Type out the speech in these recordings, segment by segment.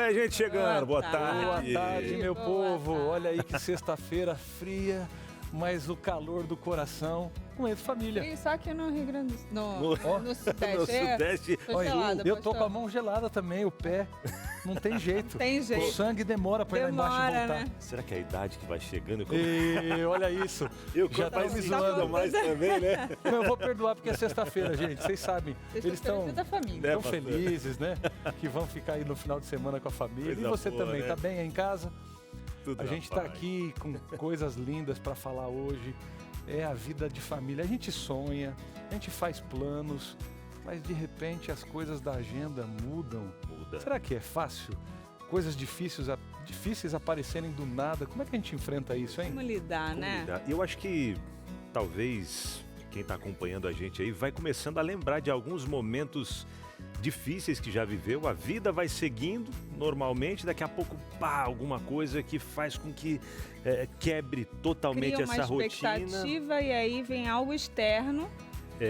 Olha a gente chegando, boa tarde. Boa tarde, meu povo. Olha aí que sexta-feira fria, mas o calor do coração. Momento família. E só que no Rio Grande do Sul, no Sudeste. No Sudeste. Tô gelada, eu tô pastor. com a mão gelada também, o pé. Não tem jeito. Tem jeito. O sangue demora pra ir lá embaixo e voltar. Né? Será que é a idade que vai chegando? E olha isso. Eu já tá me zoando mais também, né? Não, eu vou perdoar porque é sexta-feira, gente. Vocês sabem. Eles estão tão felizes, né? Que vão ficar aí no final de semana com a família. Coisa e você boa, também, né? tá bem aí em casa? Tudo A gente tá aqui com coisas lindas pra falar hoje. É a vida de família. A gente sonha, a gente faz planos, mas de repente as coisas da agenda mudam. Será que é fácil? Coisas difíceis aparecerem do nada. Como é que a gente enfrenta isso, hein? Como lidar, né? E eu acho que talvez quem está acompanhando a gente aí vai começando a lembrar de alguns momentos difíceis que já viveu. A vida vai seguindo normalmente, daqui a pouco, alguma coisa que faz com que quebre totalmente Cria uma essa rotina. expectativa e aí vem algo externo.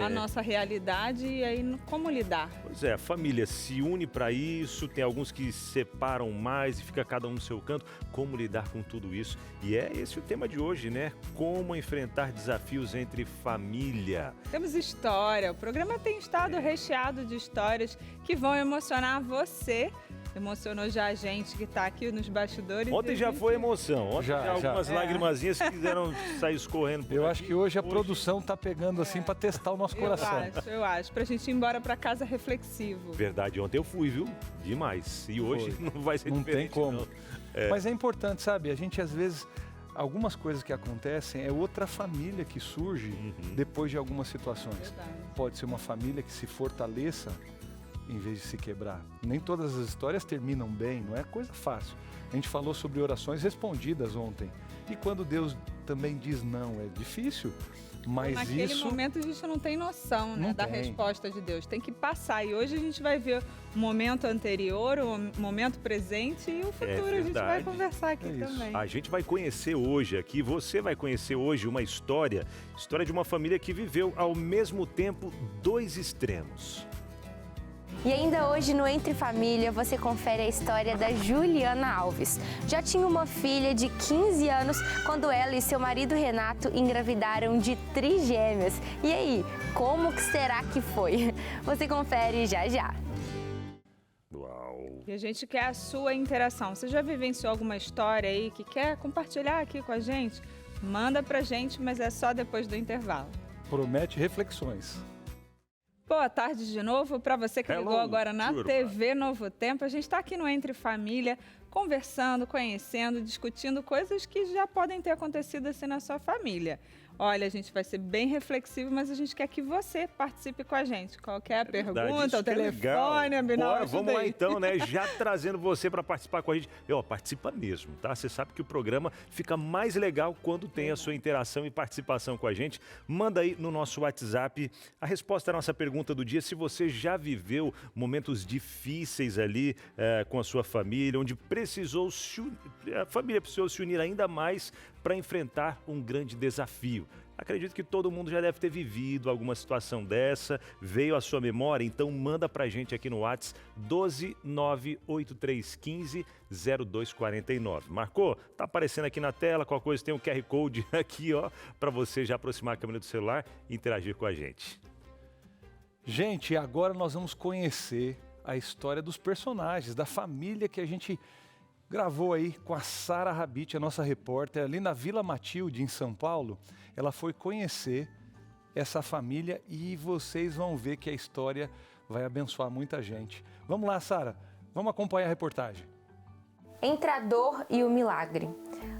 A nossa realidade e aí como lidar? Pois é, a família se une para isso, tem alguns que se separam mais e fica cada um no seu canto. Como lidar com tudo isso? E é esse o tema de hoje, né? Como enfrentar desafios entre família. Temos história, o programa tem estado recheado de histórias que vão emocionar você. Emocionou já a gente que está aqui nos bastidores. Ontem já foi emoção. Ontem já algumas lágrimazinhas que quiseram sair escorrendo por Eu aqui. acho que hoje a produção está pegando assim para testar o nosso coração. Eu acho. Pra gente ir embora para casa reflexivo. Verdade, ontem eu fui, viu? Demais. E hoje não vai ser diferente. Não tem como. Não. Mas é importante, sabe? A gente às vezes... Algumas coisas que acontecem é outra família que surge depois de algumas situações. Verdade. Pode ser uma família que se fortaleça em vez de se quebrar. Nem todas as histórias terminam bem, não é coisa fácil. A gente falou sobre orações respondidas ontem. E quando Deus também diz não, é difícil. Mas naquele momento a gente não tem noção, né, da resposta de Deus. Tem que passar. E hoje a gente vai ver o momento anterior, o momento presente e o futuro. A gente vai conversar aqui também. A gente vai conhecer hoje aqui, você vai conhecer hoje uma história de uma família que viveu ao mesmo tempo dois extremos. E ainda hoje no Entre Família você confere a história da Juliana Alves. Já tinha uma filha de 15 anos quando ela e seu marido Renato engravidaram de trigêmeas. E aí, como que será que foi? Você confere já já. Uau! E a gente quer a sua interação. Você já vivenciou alguma história aí que quer compartilhar aqui com a gente? Manda pra gente, mas é só depois do intervalo. Promete reflexões. Boa tarde de novo para você que ligou agora na TV Novo Tempo. A gente está aqui no Entre Família, conversando, conhecendo, discutindo coisas que já podem ter acontecido assim na sua família. Olha, a gente vai ser bem reflexivo, mas a gente quer que você participe com a gente. Qualquer a pergunta, o telefone, a Binal, vamos lá então, né? Já trazendo você para participar com a gente. Participa mesmo, tá? Você sabe que o programa fica mais legal quando tem a sua interação e participação com a gente. Manda aí no nosso WhatsApp a resposta à nossa pergunta do dia. Se você já viveu momentos difíceis ali com a sua família, onde a família precisou se unir ainda mais para enfrentar um grande desafio. Acredito que todo mundo já deve ter vivido alguma situação dessa, veio à sua memória, então manda pra gente aqui no WhatsApp 12983150249. Marcou? Tá aparecendo aqui na tela, qualquer coisa tem um QR Code aqui, ó, para você já aproximar a câmera do celular e interagir com a gente. Gente, agora nós vamos conhecer a história dos personagens, da família que a gente gravou aí com a Sara Rabit, a nossa repórter, ali na Vila Matilde, em São Paulo. Ela foi conhecer essa família e vocês vão ver que a história vai abençoar muita gente. Vamos lá, Sara, vamos acompanhar a reportagem. Entre a dor e o milagre.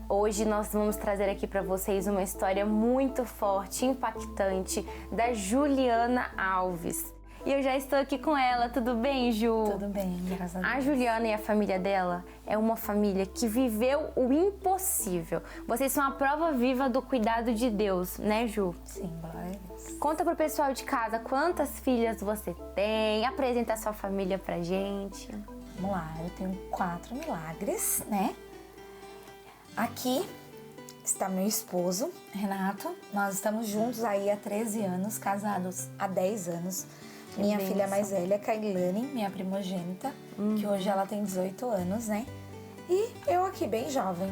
Hoje nós vamos trazer aqui para vocês uma história muito forte, impactante, da Juliana Alves. E eu já estou aqui com ela, tudo bem, Ju? Tudo bem, graças a Deus. A Juliana e a família dela é uma família que viveu o impossível. Vocês são a prova viva do cuidado de Deus, né, Ju? Sim, glória a Deus. Conta pro pessoal de casa quantas filhas você tem, apresenta a sua família pra gente. Vamos lá, eu tenho 4 milagres, né? Aqui está meu esposo, Renato. Nós estamos juntos aí há 13 anos, casados há 10 anos. Minha filha mais velha, Kailane, minha primogênita, que hoje ela tem 18 anos, né? E eu aqui, bem jovem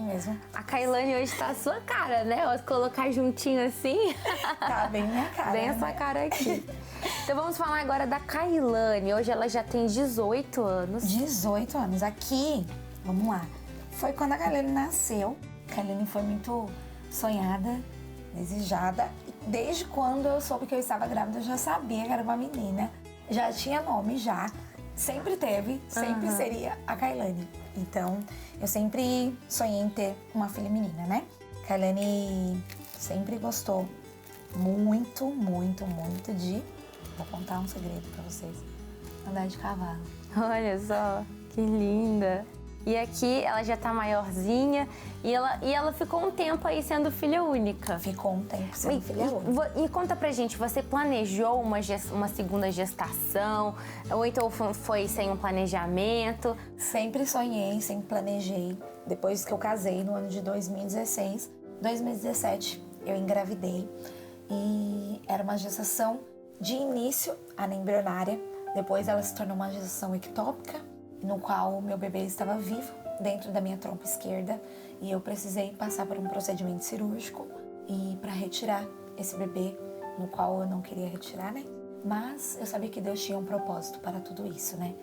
mesmo. A Kailane hoje tá a sua cara, né? Ó, colocar juntinho assim. Tá bem minha cara. Bem a sua cara aqui. Então vamos falar agora da Kailane. Hoje ela já tem 18 anos. 18 anos. Aqui, vamos lá. Foi quando a Kailane nasceu. A Kailane foi muito sonhada, desejada. Desde quando eu soube que eu estava grávida, eu já sabia que era uma menina. Já tinha nome, já. Sempre teve, sempre seria a Kailane. Então, eu sempre sonhei em ter uma filha menina, né? Kailane sempre gostou muito, muito, muito de... Vou contar um segredo pra vocês. Andar de cavalo. Olha só, que linda. E aqui ela já tá maiorzinha e ela ficou um tempo aí sendo filha única. Ficou um tempo sendo filha única. E conta pra gente, você planejou uma segunda gestação? Ou então foi sem um planejamento? Sempre sonhei, sempre planejei. Depois que eu casei, no ano de 2016, 2017, eu engravidei. E era uma gestação de início anembrionária. Depois ela se tornou uma gestação ectópica, no qual o meu bebê estava vivo dentro da minha trompa esquerda e eu precisei passar por um procedimento cirúrgico e para retirar esse bebê, no qual eu não queria retirar, né? Mas eu sabia que Deus tinha um propósito para tudo isso, né?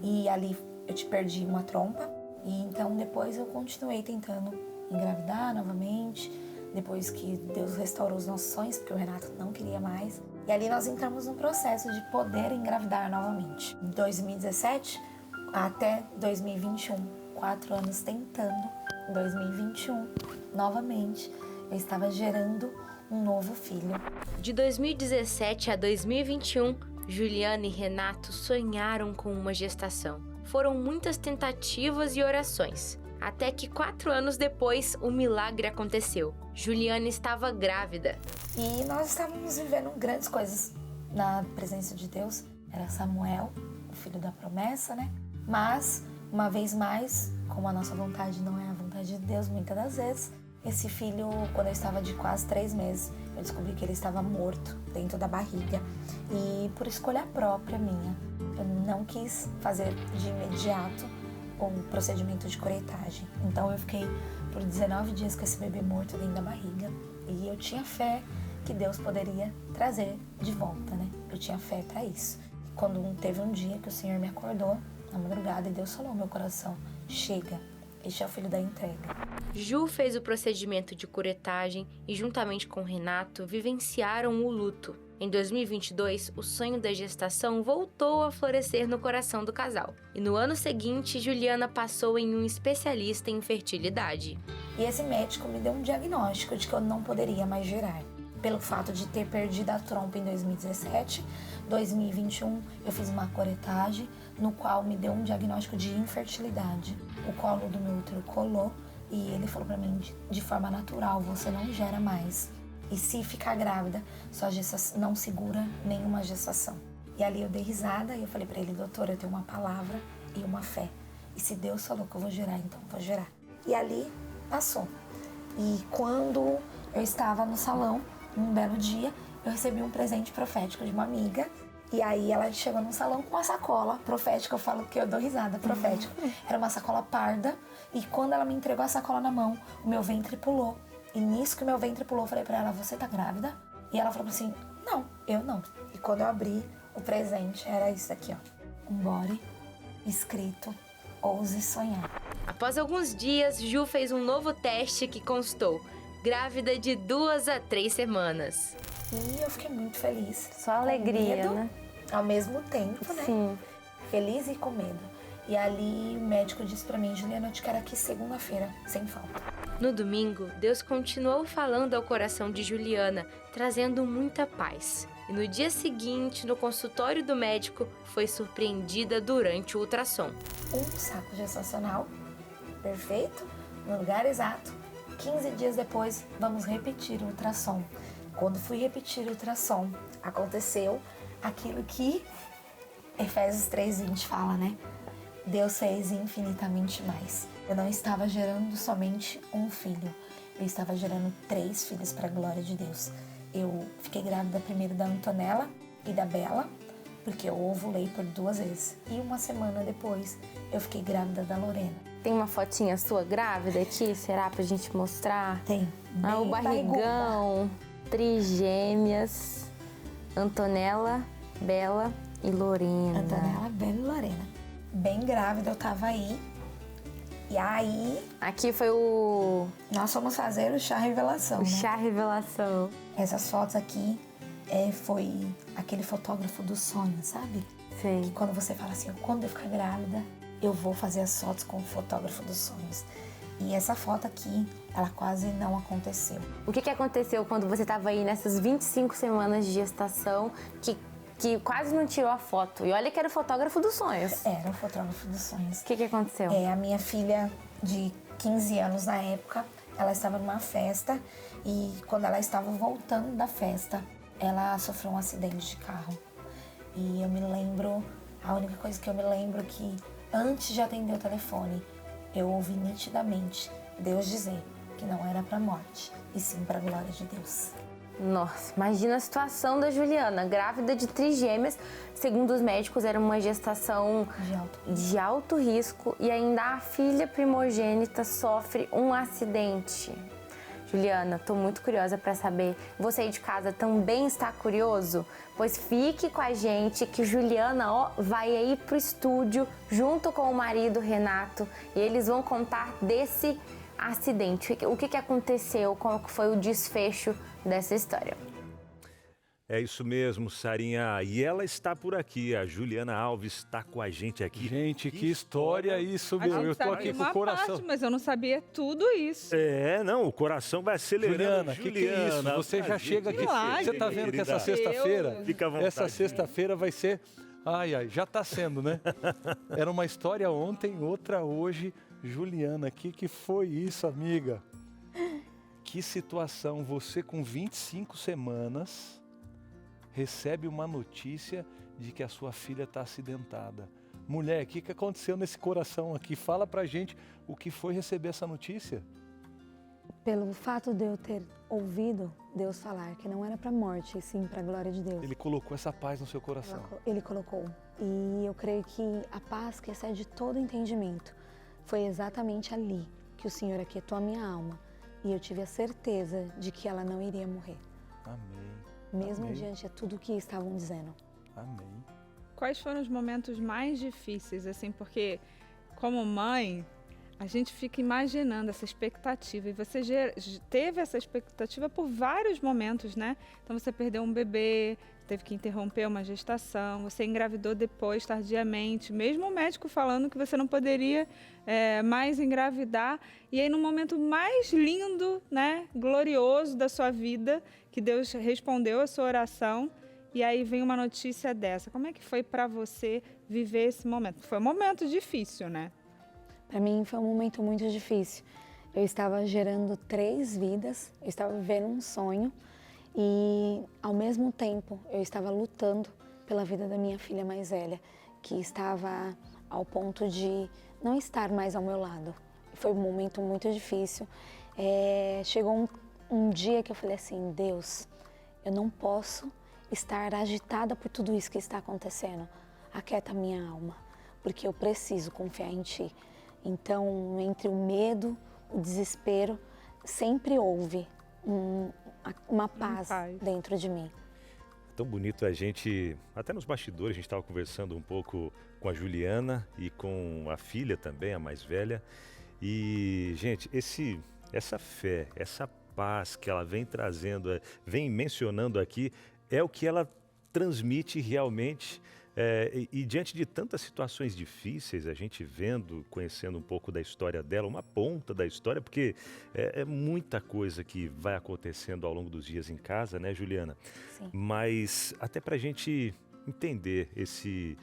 E ali eu te perdi uma trompa e então depois eu continuei tentando engravidar novamente, depois que Deus restaurou os nossos sonhos, porque o Renato não queria mais. E ali nós entramos num processo de poder engravidar novamente. Em 2017 até 2021, 4 anos tentando. Em 2021, novamente, eu estava gerando um novo filho. De 2017 a 2021, Juliana e Renato sonharam com uma gestação. Foram muitas tentativas e orações. Até que 4 anos depois, o milagre aconteceu. Juliana estava grávida. E nós estávamos vivendo grandes coisas na presença de Deus. Era Samuel, o filho da promessa, né? Mas, uma vez mais, como a nossa vontade não é a vontade de Deus, muitas das vezes, esse filho, quando eu estava de quase 3 meses, eu descobri que ele estava morto dentro da barriga. E por escolha própria minha, eu não quis fazer de imediato o procedimento de curetagem. Então eu fiquei por 19 dias com esse bebê morto dentro da barriga. E eu tinha fé que Deus poderia trazer de volta, né? Eu tinha fé para isso. Quando teve um dia que o Senhor me acordou, na madrugada, e Deus falou ao meu coração: chega, este é o filho da entrega. Ju fez o procedimento de curetagem e, juntamente com Renato, vivenciaram o luto. Em 2022, o sonho da gestação voltou a florescer no coração do casal. E no ano seguinte, Juliana passou em um especialista em fertilidade. E esse médico me deu um diagnóstico de que eu não poderia mais gerar. Pelo fato de ter perdido a trompa em 2017, 2021 eu fiz uma curetagem, no qual me deu um diagnóstico de infertilidade. O colo do meu útero colou e ele falou pra mim, de forma natural, você não gera mais. E se ficar grávida, sua gestação não segura nenhuma gestação. E ali eu dei risada e eu falei pra ele: doutor, eu tenho uma palavra e uma fé. E se Deus falou que eu vou gerar, então eu vou gerar. E ali passou. E quando eu estava no salão, um belo dia, eu recebi um presente profético de uma amiga. E aí ela chegou no salão com uma sacola profética, eu falo que eu dou risada, profética. Era uma sacola parda, e quando ela me entregou a sacola na mão, o meu ventre pulou. E nisso que o meu ventre pulou, eu falei pra ela: você tá grávida? E ela falou assim: não, eu não. E quando eu abri o presente, era isso aqui, ó. Um body escrito: ouse sonhar. Após alguns dias, Ju fez um novo teste que constou: grávida de 2 a 3 semanas. E eu fiquei muito feliz. Só alegria, medo, né? Ao mesmo tempo, né? Sim. Feliz e com medo. E ali o médico disse pra mim: Juliana, eu te quero aqui segunda-feira, sem falta. No domingo, Deus continuou falando ao coração de Juliana, trazendo muita paz. E no dia seguinte, no consultório do médico, foi surpreendida durante o ultrassom. Um saco gestacional, perfeito, no lugar exato. 15 dias depois, vamos repetir o ultrassom. Quando fui repetir o ultrassom, aconteceu aquilo que Efésios 3:20 fala, né? Deus fez infinitamente mais. Eu não estava gerando somente um filho, eu estava gerando 3 filhos para a glória de Deus. Eu fiquei grávida primeiro da Antonella, e da Bela, porque eu ovulei por 2 vezes. E uma semana depois, eu fiquei grávida da Lorena. Tem uma fotinha sua grávida aqui, será pra gente mostrar? Tem. O barrigão, trigêmeas, Antonella, Bela e Lorena. Antonella, Bela e Lorena. Bem grávida, eu tava aí. E aí... Aqui foi o... Nós fomos fazer o chá revelação, O chá revelação. Essas fotos aqui foi aquele fotógrafo dos sonhos, sabe? Sei. Que quando você fala assim, quando eu ficar grávida, eu vou fazer as fotos com o fotógrafo dos sonhos. E essa foto aqui, ela quase não aconteceu. O que aconteceu quando você estava aí nessas 25 semanas de gestação que quase não tirou a foto? E olha que era o fotógrafo dos sonhos. Era o fotógrafo dos sonhos. O que aconteceu? A minha filha de 15 anos na época, ela estava numa festa e quando ela estava voltando da festa, ela sofreu um acidente de carro. E eu me lembro, a única coisa que eu me lembro é que antes de atender o telefone, eu ouvi nitidamente Deus dizer que não era para morte, e sim para a glória de Deus. Nossa, imagina a situação da Juliana, grávida de trigêmeas. Segundo os médicos, era uma gestação de alto risco e ainda a filha primogênita sofre um acidente. Juliana, tô muito curiosa para saber, você aí de casa também está curioso? Pois fique com a gente que Juliana vai aí pro estúdio junto com o marido Renato e eles vão contar desse acidente. O que aconteceu, qual foi o desfecho dessa história. É isso mesmo, Sarinha. E ela está por aqui, a Juliana Alves está com a gente aqui. Gente, que história isso, meu. Eu tô aqui com o coração. Parte, mas eu não sabia tudo isso. Não, o coração vai acelerando. Juliana, que é isso? Você já chega aqui. Você tá vendo que essa sexta-feira, essa sexta-feira vai ser... Ai, já tá sendo, né? Era uma história ontem, outra hoje. Juliana, que foi isso, amiga? Que situação, você com 25 semanas recebe uma notícia de que a sua filha está acidentada. Mulher, o que aconteceu nesse coração aqui? Fala pra gente o que foi receber essa notícia. Pelo fato de eu ter ouvido Deus falar que não era para morte, e sim para a glória de Deus. Ele colocou essa paz no seu coração. Ele colocou. E eu creio que a paz que excede todo entendimento foi exatamente ali que o Senhor aquietou a minha alma. E eu tive a certeza de que ela não iria morrer. Amém. Mesmo Amém. diante de tudo que estavam dizendo. Amém. Quais foram os momentos mais difíceis, assim, porque como mãe, a gente fica imaginando essa expectativa e você teve essa expectativa por vários momentos, né? Então você perdeu um bebê, teve que interromper uma gestação, você engravidou depois, tardiamente, mesmo o médico falando que você não poderia mais engravidar. E aí no momento mais lindo, né, glorioso da sua vida, que Deus respondeu a sua oração, e aí vem uma notícia dessa. Como é que foi para você viver esse momento? Foi um momento difícil, né? Para mim foi um momento muito difícil. Eu estava gerando 3 vidas, eu estava vivendo um sonho e, ao mesmo tempo, eu estava lutando pela vida da minha filha mais velha, que estava ao ponto de não estar mais ao meu lado. Foi um momento muito difícil. Chegou um dia que eu falei assim, Deus, eu não posso estar agitada por tudo isso que está acontecendo. Aquieta minha alma, porque eu preciso confiar em Ti. Então, entre o medo, o desespero, sempre houve uma paz dentro de mim. É tão bonito a gente, até nos bastidores, a gente estava conversando um pouco com a Juliana e com a filha também, a mais velha. E, gente, essa fé, essa paz que ela vem trazendo, vem mencionando aqui, é o que ela transmite realmente. E diante de tantas situações difíceis, a gente vendo, conhecendo um pouco da história dela, uma ponta da história, porque é muita coisa que vai acontecendo ao longo dos dias em casa, né, Juliana? Sim. Mas até para a gente entender esse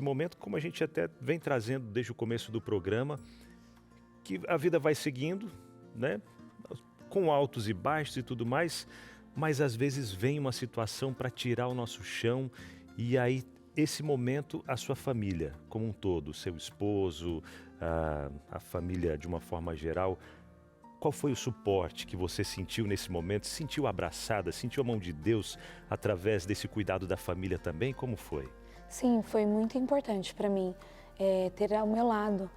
momento, como a gente até vem trazendo desde o começo do programa, que a vida vai seguindo, né, com altos e baixos e tudo mais, mas às vezes vem uma situação para tirar o nosso chão. E aí, esse momento, a sua família como um todo, seu esposo, a família de uma forma geral, Qual foi o suporte que você sentiu nesse momento? Se sentiu abraçada? Sentiu a mão de Deus através desse cuidado da família também? Como foi? Sim, foi muito importante para mim ter ao meu lado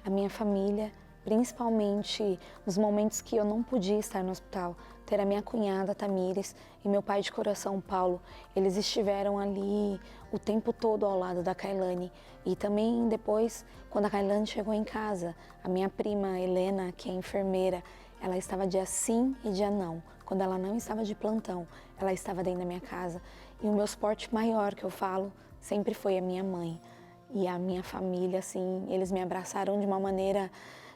a minha família, principalmente nos momentos que eu não podia estar no hospital. Ter a minha cunhada, Tamires, e meu pai de coração, Paulo. Eles estiveram ali o tempo todo ao lado da Kailane. E também depois, quando a Kailane chegou em casa, a minha prima Helena, que é enfermeira, ela estava dia sim e dia não. Quando ela não estava de plantão, ela estava dentro da minha casa. E o meu suporte maior, que eu falo, sempre foi a minha mãe. E a minha família, assim, eles me abraçaram de uma maneira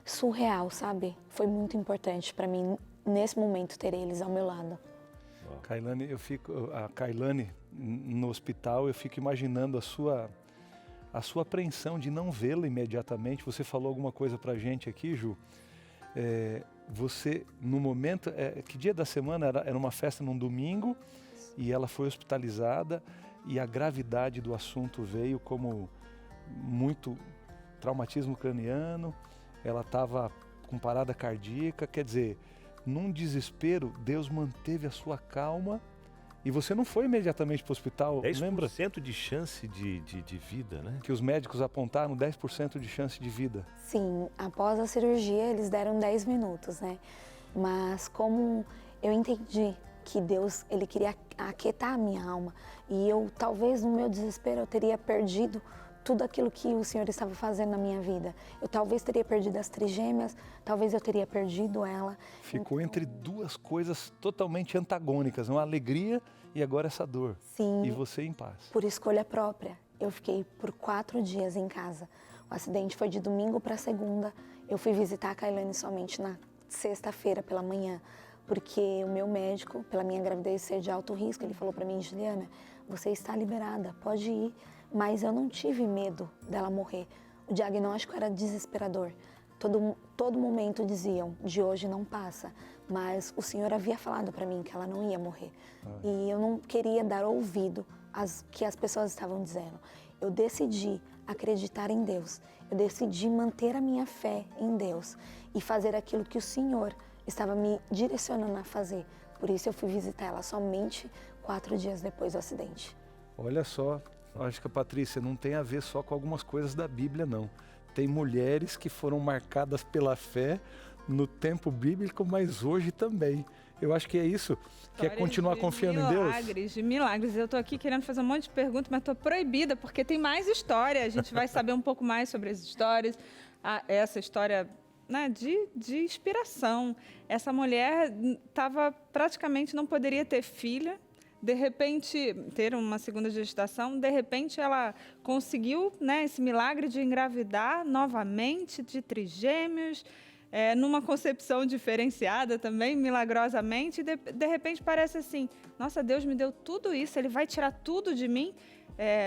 surreal, sabe? Foi muito importante para mim, nesse momento, ter eles ao meu lado. Kailane, a Kailane no hospital, eu fico imaginando a sua apreensão de não vê-la imediatamente. Você falou alguma coisa pra gente aqui, Ju. Você, no momento, que dia da semana? Era uma festa num domingo e ela foi hospitalizada e a gravidade do assunto veio como muito traumatismo craniano, ela estava com parada cardíaca, quer dizer, num desespero, Deus manteve a sua calma e você não foi imediatamente para o hospital, 10% lembra? 10% de chance de vida, né? Que os médicos apontaram 10% de chance de vida. Sim, após a cirurgia eles deram 10 minutos, né? Mas como eu entendi que Deus, ele queria aquietar a minha alma e eu, talvez no meu desespero, eu teria perdido tudo aquilo que o Senhor estava fazendo na minha vida. Eu talvez teria perdido as trigêmeas, talvez eu teria perdido ela. Ficou entre duas coisas totalmente antagônicas, uma alegria e agora essa dor. Sim. E você em paz. Por escolha própria. Eu fiquei por 4 dias em casa. O acidente foi de domingo para segunda. Eu fui visitar a Kailane somente na sexta-feira pela manhã, porque o meu médico, pela minha gravidez ser de alto risco, ele falou para mim: Juliana, você está liberada, pode ir. Mas eu não tive medo dela morrer. O diagnóstico era desesperador. Todo momento diziam, de hoje não passa. Mas o Senhor havia falado para mim que ela não ia morrer. E eu não queria dar ouvido às que as pessoas estavam dizendo. Eu decidi acreditar em Deus. Eu decidi manter a minha fé em Deus e fazer aquilo que o Senhor estava me direcionando a fazer. Por isso eu fui visitar ela somente 4 dias depois do acidente. Olha só. Acho que a Patrícia não tem a ver só com algumas coisas da Bíblia, não. Tem mulheres que foram marcadas pela fé no tempo bíblico, mas hoje também. Eu acho que é isso, que é continuar confiando em Deus. De milagres. Eu estou aqui querendo fazer um monte de perguntas, mas estou proibida, porque tem mais história. A gente vai saber um pouco mais sobre as histórias. Essa história, né, de inspiração. Essa mulher praticamente não poderia ter filha. De repente, ter uma segunda gestação, de repente ela conseguiu, né, esse milagre de engravidar novamente, de trigêmeos, numa concepção diferenciada também, milagrosamente, e de repente parece assim, nossa, Deus me deu tudo isso, Ele vai tirar tudo de mim,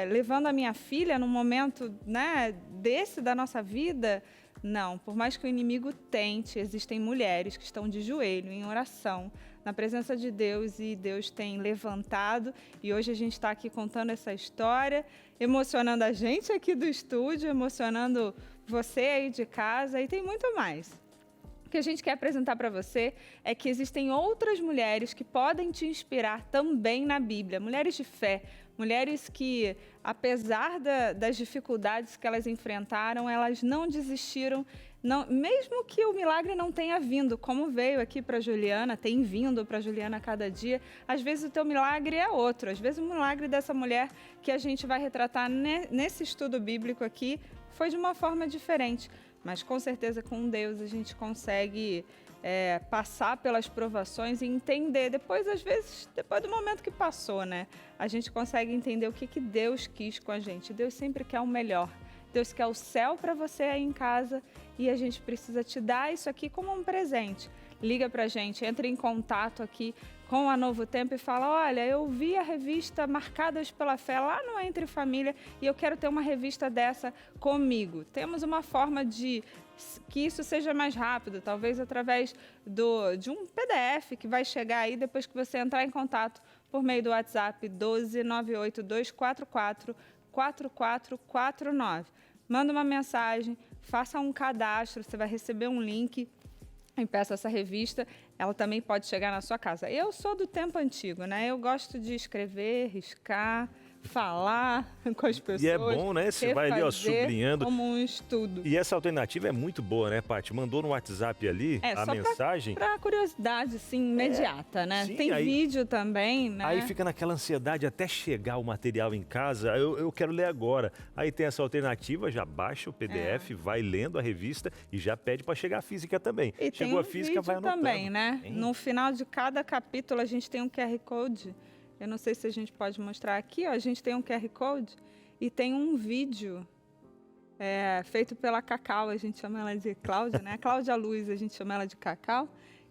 levando a minha filha num momento, né, desse da nossa vida. Não, por mais que o inimigo tente, existem mulheres que estão de joelho, em oração, na presença de Deus, e Deus tem levantado, e hoje a gente está aqui contando essa história, emocionando a gente aqui do estúdio, emocionando você aí de casa, e tem muito mais. O que a gente quer apresentar para você é que existem outras mulheres que podem te inspirar também na Bíblia, mulheres de fé, mulheres que, apesar das dificuldades que elas enfrentaram, elas não desistiram, não, mesmo que o milagre não tenha vindo, como veio aqui para Juliana, tem vindo para Juliana a cada dia, às vezes o teu milagre é outro, às vezes o milagre dessa mulher que a gente vai retratar nesse estudo bíblico aqui foi de uma forma diferente, mas com certeza com Deus a gente consegue passar pelas provações e entender, depois às vezes, depois do momento que passou, né, a gente consegue entender o que Deus quis com a gente. Deus sempre quer o melhor. Deus quer o céu para você aí em casa e a gente precisa te dar isso aqui como um presente. Liga pra gente, entre em contato aqui com a Novo Tempo e fala: olha, eu vi a revista Marcadas pela Fé lá no Entre Família e eu quero ter uma revista dessa comigo. Temos uma forma de que isso seja mais rápido, talvez através de um PDF que vai chegar aí depois que você entrar em contato por meio do WhatsApp 12 98244 4449. Manda uma mensagem, faça um cadastro, você vai receber um link. impeço essa revista, ela também pode chegar na sua casa. Eu sou do tempo antigo, né? Eu gosto de escrever, riscar, falar com as pessoas. E é bom, né? Você vai ali, ó, sublinhando. Como um estudo. E essa alternativa é muito boa, né, Paty? Mandou no WhatsApp ali a mensagem. Para curiosidade, assim, imediata, né? Sim, tem aí, vídeo também, né? Aí fica naquela ansiedade até chegar o material em casa. Eu quero ler agora. Aí tem essa alternativa, já baixa o PDF, vai lendo a revista e já pede para chegar a física também. E chegou tem a física, vai anotando. Também, né? No final de cada capítulo a gente tem um QR Code. Eu não sei se a gente pode mostrar aqui, ó, a gente tem um QR Code e tem um vídeo feito pela Cacau, a gente chama ela de Cláudia, né? Cláudia Luz, a gente chama ela de Cacau.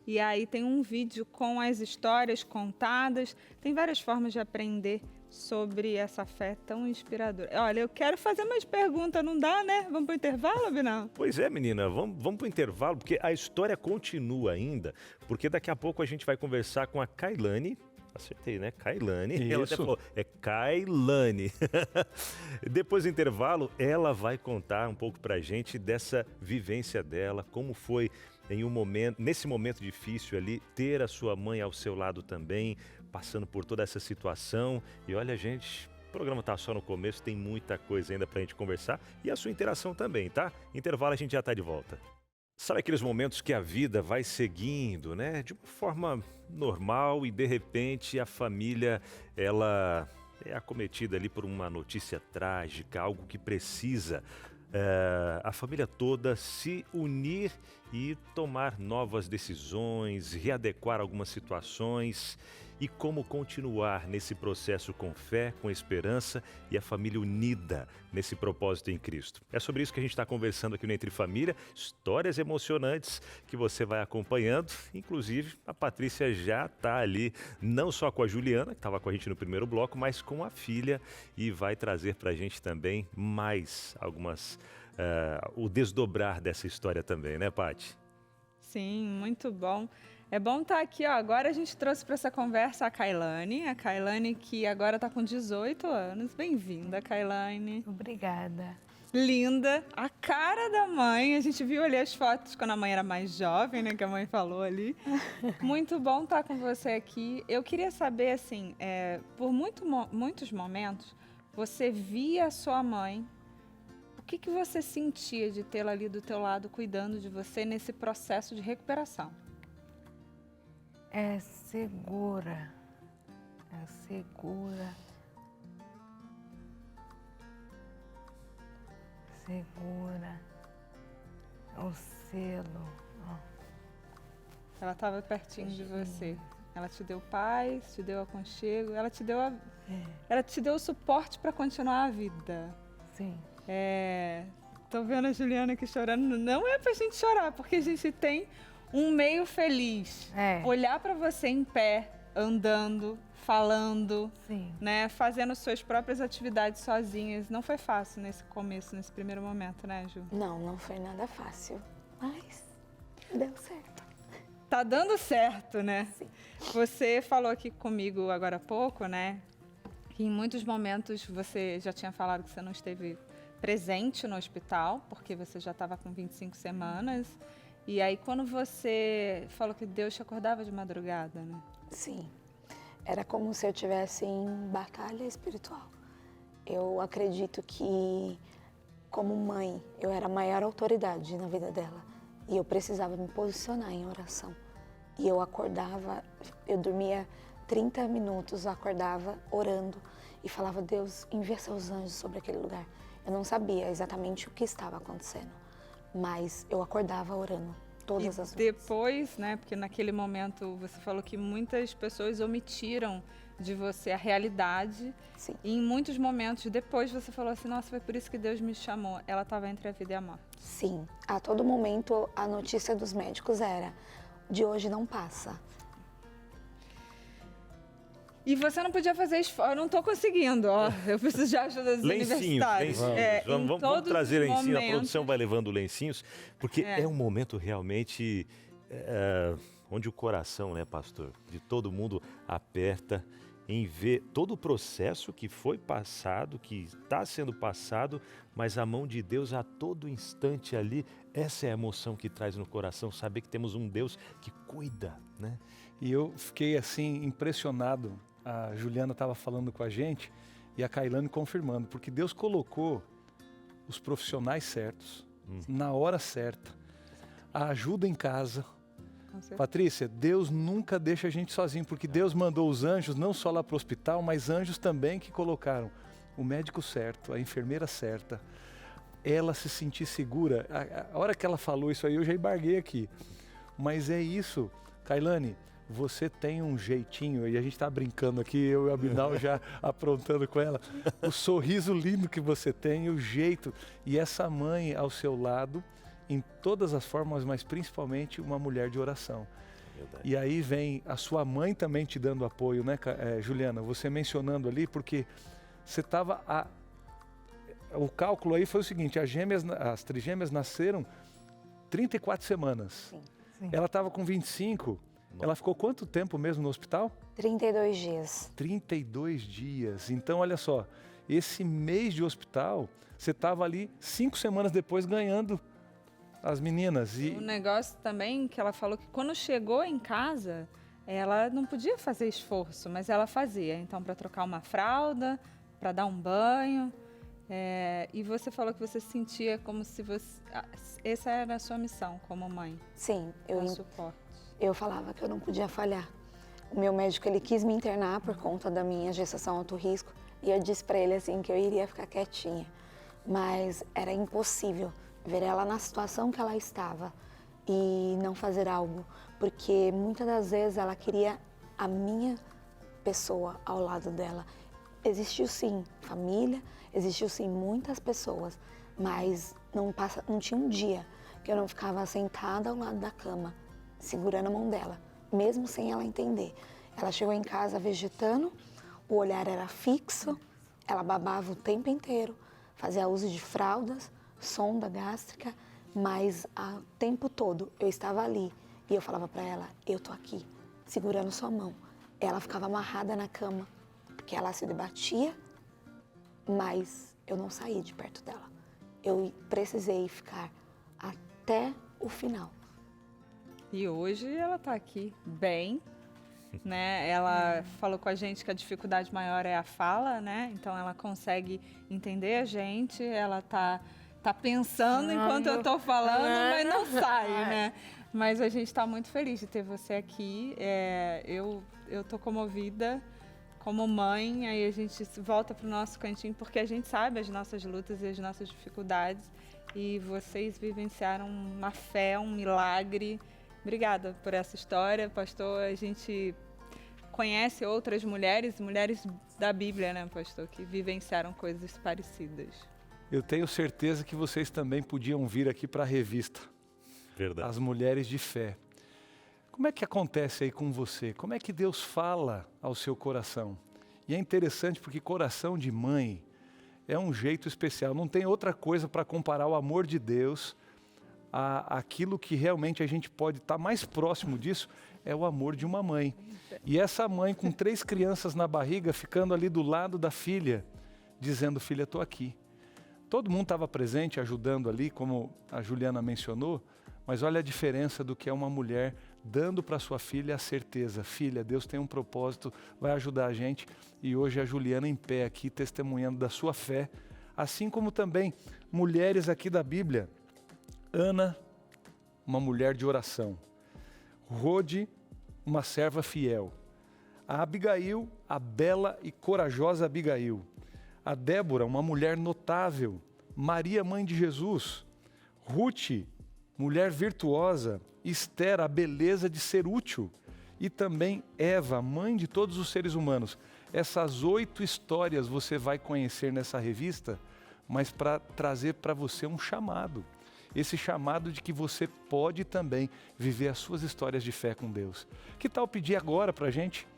E aí tem um vídeo com as histórias contadas. Tem várias formas de aprender sobre essa fé tão inspiradora. Olha, eu quero fazer mais perguntas, não dá, né? Vamos para o intervalo, Binal? Pois é, menina, vamos para o intervalo, porque a história continua ainda, porque daqui a pouco a gente vai conversar com a Kailane. Acertei, né? Kailane. Isso. Ela até falou, é Kailane. Depois do intervalo, ela vai contar um pouco pra gente dessa vivência dela, como foi nesse momento difícil ali, ter a sua mãe ao seu lado também, passando por toda essa situação. E olha, gente, o programa tá só no começo, tem muita coisa ainda pra gente conversar e a sua interação também, tá? Intervalo, a gente já tá de volta. Sabe aqueles momentos que a vida vai seguindo, né? De uma forma normal e de repente a família, ela é acometida ali por uma notícia trágica, algo que precisa a família toda se unir e tomar novas decisões, readequar algumas situações. E como continuar nesse processo com fé, com esperança e a família unida nesse propósito em Cristo. É sobre isso que a gente está conversando aqui no Entre Família, histórias emocionantes que você vai acompanhando. Inclusive, a Patrícia já está ali, não só com a Juliana, que estava com a gente no primeiro bloco, mas com a filha e vai trazer para a gente também mais algumas, o desdobrar dessa história também, né, Paty? Sim, muito bom. É bom estar aqui, ó. Agora a gente trouxe para essa conversa a Kailane que agora está com 18 anos. Bem-vinda, Kailane. Obrigada. Linda, a cara da mãe. A gente viu ali as fotos quando a mãe era mais jovem, né? Que a mãe falou ali. Muito bom estar com você aqui. Eu queria saber, assim, por muitos momentos, você via a sua mãe. O que você sentia de tê-la ali do teu lado, cuidando de você nesse processo de recuperação? É segura, segura o selo. Ela estava pertinho de você. Ela te deu paz, te deu aconchego, ela te deu o suporte para continuar a vida. Sim. Tô vendo a Juliana aqui chorando. Não é pra gente chorar, porque a gente tem um meio feliz. Olhar para você em pé, andando, falando, sim, né, fazendo suas próprias atividades sozinhas. Não foi fácil nesse começo, nesse primeiro momento, né, Ju? Não foi nada fácil, mas deu certo. Tá dando certo, né? Sim. Você falou aqui comigo agora há pouco, né, que em muitos momentos você já tinha falado que você não esteve presente no hospital, porque você já estava com 25 semanas. E aí, quando você falou que Deus te acordava de madrugada, né? Sim. Era como se eu estivesse em batalha espiritual. Eu acredito que, como mãe, eu era a maior autoridade na vida dela. E eu precisava me posicionar em oração. E eu acordava, eu dormia 30 minutos, eu acordava orando e falava, Deus, envia seus anjos sobre aquele lugar. Eu não sabia exatamente o que estava acontecendo. Mas eu acordava orando todas as vezes. Depois, né, porque naquele momento você falou que muitas pessoas omitiram de você a realidade. Sim. E em muitos momentos depois você falou assim, nossa, foi por isso que Deus me chamou. Ela estava entre a vida e a morte. Sim. A todo momento a notícia dos médicos era, de hoje não passa. E você não podia fazer esforço. Eu não estou conseguindo, ó. Eu preciso de ajuda dos universitários. Vamos trazer lencinhos. A produção vai levando lencinhos, porque é um momento realmente onde o coração, né, pastor, de todo mundo aperta em ver todo o processo que foi passado, que está sendo passado, mas a mão de Deus a todo instante ali. Essa é a emoção que traz no coração, saber que temos um Deus que cuida, né? E eu fiquei assim impressionado. A Juliana estava falando com a gente e a Kailane confirmando, porque Deus colocou os profissionais certos, na hora certa, a ajuda em casa. Patrícia, Deus nunca deixa a gente sozinho, porque Deus mandou os anjos não só lá para o hospital, mas anjos também que colocaram o médico certo, a enfermeira certa, ela se sentir segura. A hora que ela falou isso aí, eu já embarguei aqui. Mas é isso, Kailane, você tem um jeitinho, e a gente está brincando aqui, eu e o Abinal já aprontando com ela, o sorriso lindo que você tem, o jeito, e essa mãe ao seu lado, em todas as formas, mas principalmente uma mulher de oração. E aí vem a sua mãe também te dando apoio, né, Juliana? Você mencionando ali, porque você estava... O cálculo aí foi o seguinte, as trigêmeas nasceram 34 semanas. Sim. Ela estava com 25. Ela ficou quanto tempo mesmo no hospital? 32 dias. 32 dias. Então, olha só, esse mês de hospital, você estava ali 5 semanas depois ganhando as meninas. O negócio também que ela falou que quando chegou em casa, ela não podia fazer esforço, mas ela fazia. Então, para trocar uma fralda, para dar um banho. E você falou que você sentia como se você... Essa era a sua missão como mãe. Sim, suporte. Eu falava que eu não podia falhar. O meu médico, ele quis me internar por conta da minha gestação alto risco. E eu disse para ele assim que eu iria ficar quietinha. Mas era impossível ver ela na situação que ela estava e não fazer algo, porque muitas das vezes ela queria a minha pessoa ao lado dela. Existiu sim família, existiu sim muitas pessoas, mas não tinha um dia que eu não ficava sentada ao lado da cama, segurando a mão dela, mesmo sem ela entender. Ela chegou em casa vegetando, o olhar era fixo, ela babava o tempo inteiro, fazia uso de fraldas, sonda gástrica, mas o tempo todo eu estava ali e eu falava para ela, eu tô aqui, segurando sua mão. Ela ficava amarrada na cama, porque ela se debatia, mas eu não saí de perto dela. Eu precisei ficar até o final. E hoje ela está aqui bem, né? Ela falou com a gente que a dificuldade maior é a fala, né? Então ela consegue entender a gente, ela tá pensando enquanto eu tô falando, mas não sai, né? Mas a gente está muito feliz de ter você aqui. Eu tô comovida como mãe, aí a gente volta pro nosso cantinho, porque a gente sabe as nossas lutas e as nossas dificuldades, e vocês vivenciaram uma fé, um milagre. Obrigada por essa história, pastor. A gente conhece outras mulheres da Bíblia, né, pastor, que vivenciaram coisas parecidas. Eu tenho certeza que vocês também podiam vir aqui para a revista. Verdade. As Mulheres de Fé. Como é que acontece aí com você? Como é que Deus fala ao seu coração? E é interessante porque coração de mãe é um jeito especial. Não tem outra coisa para comparar o amor de Deus àquilo que realmente a gente pode estar mais próximo disso, é o amor de uma mãe. E essa mãe com 3 crianças na barriga, ficando ali do lado da filha, dizendo, filha, estou aqui. Todo mundo estava presente, ajudando ali, como a Juliana mencionou, mas olha a diferença do que é uma mulher dando para sua filha a certeza. Filha, Deus tem um propósito, vai ajudar a gente. E hoje a Juliana em pé aqui, testemunhando da sua fé, assim como também mulheres aqui da Bíblia. Ana, uma mulher de oração. Rode, uma serva fiel. A Abigail, a bela e corajosa Abigail. A Débora, uma mulher notável. Maria, mãe de Jesus. Ruth, mulher virtuosa. Esther, a beleza de ser útil. E também Eva, mãe de todos os seres humanos. Essas 8 histórias você vai conhecer nessa revista, mas para trazer para você um chamado. Esse chamado de que você pode também viver as suas histórias de fé com Deus. Que tal pedir agora para a gente?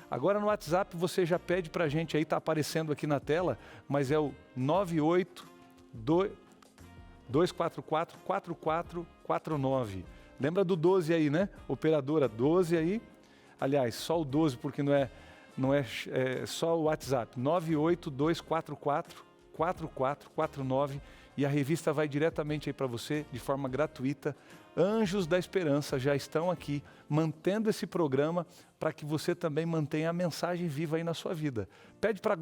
Agora no WhatsApp você já pede para a gente, aí está aparecendo aqui na tela, mas é o 982444449. Lembra do 12 aí, né? Operadora 12 aí. Aliás, só o 12 porque não é não é só o WhatsApp, 98244-4449 e a revista vai diretamente aí para você de forma gratuita. Anjos da Esperança já estão aqui mantendo esse programa para que você também mantenha a mensagem viva aí na sua vida. Pede para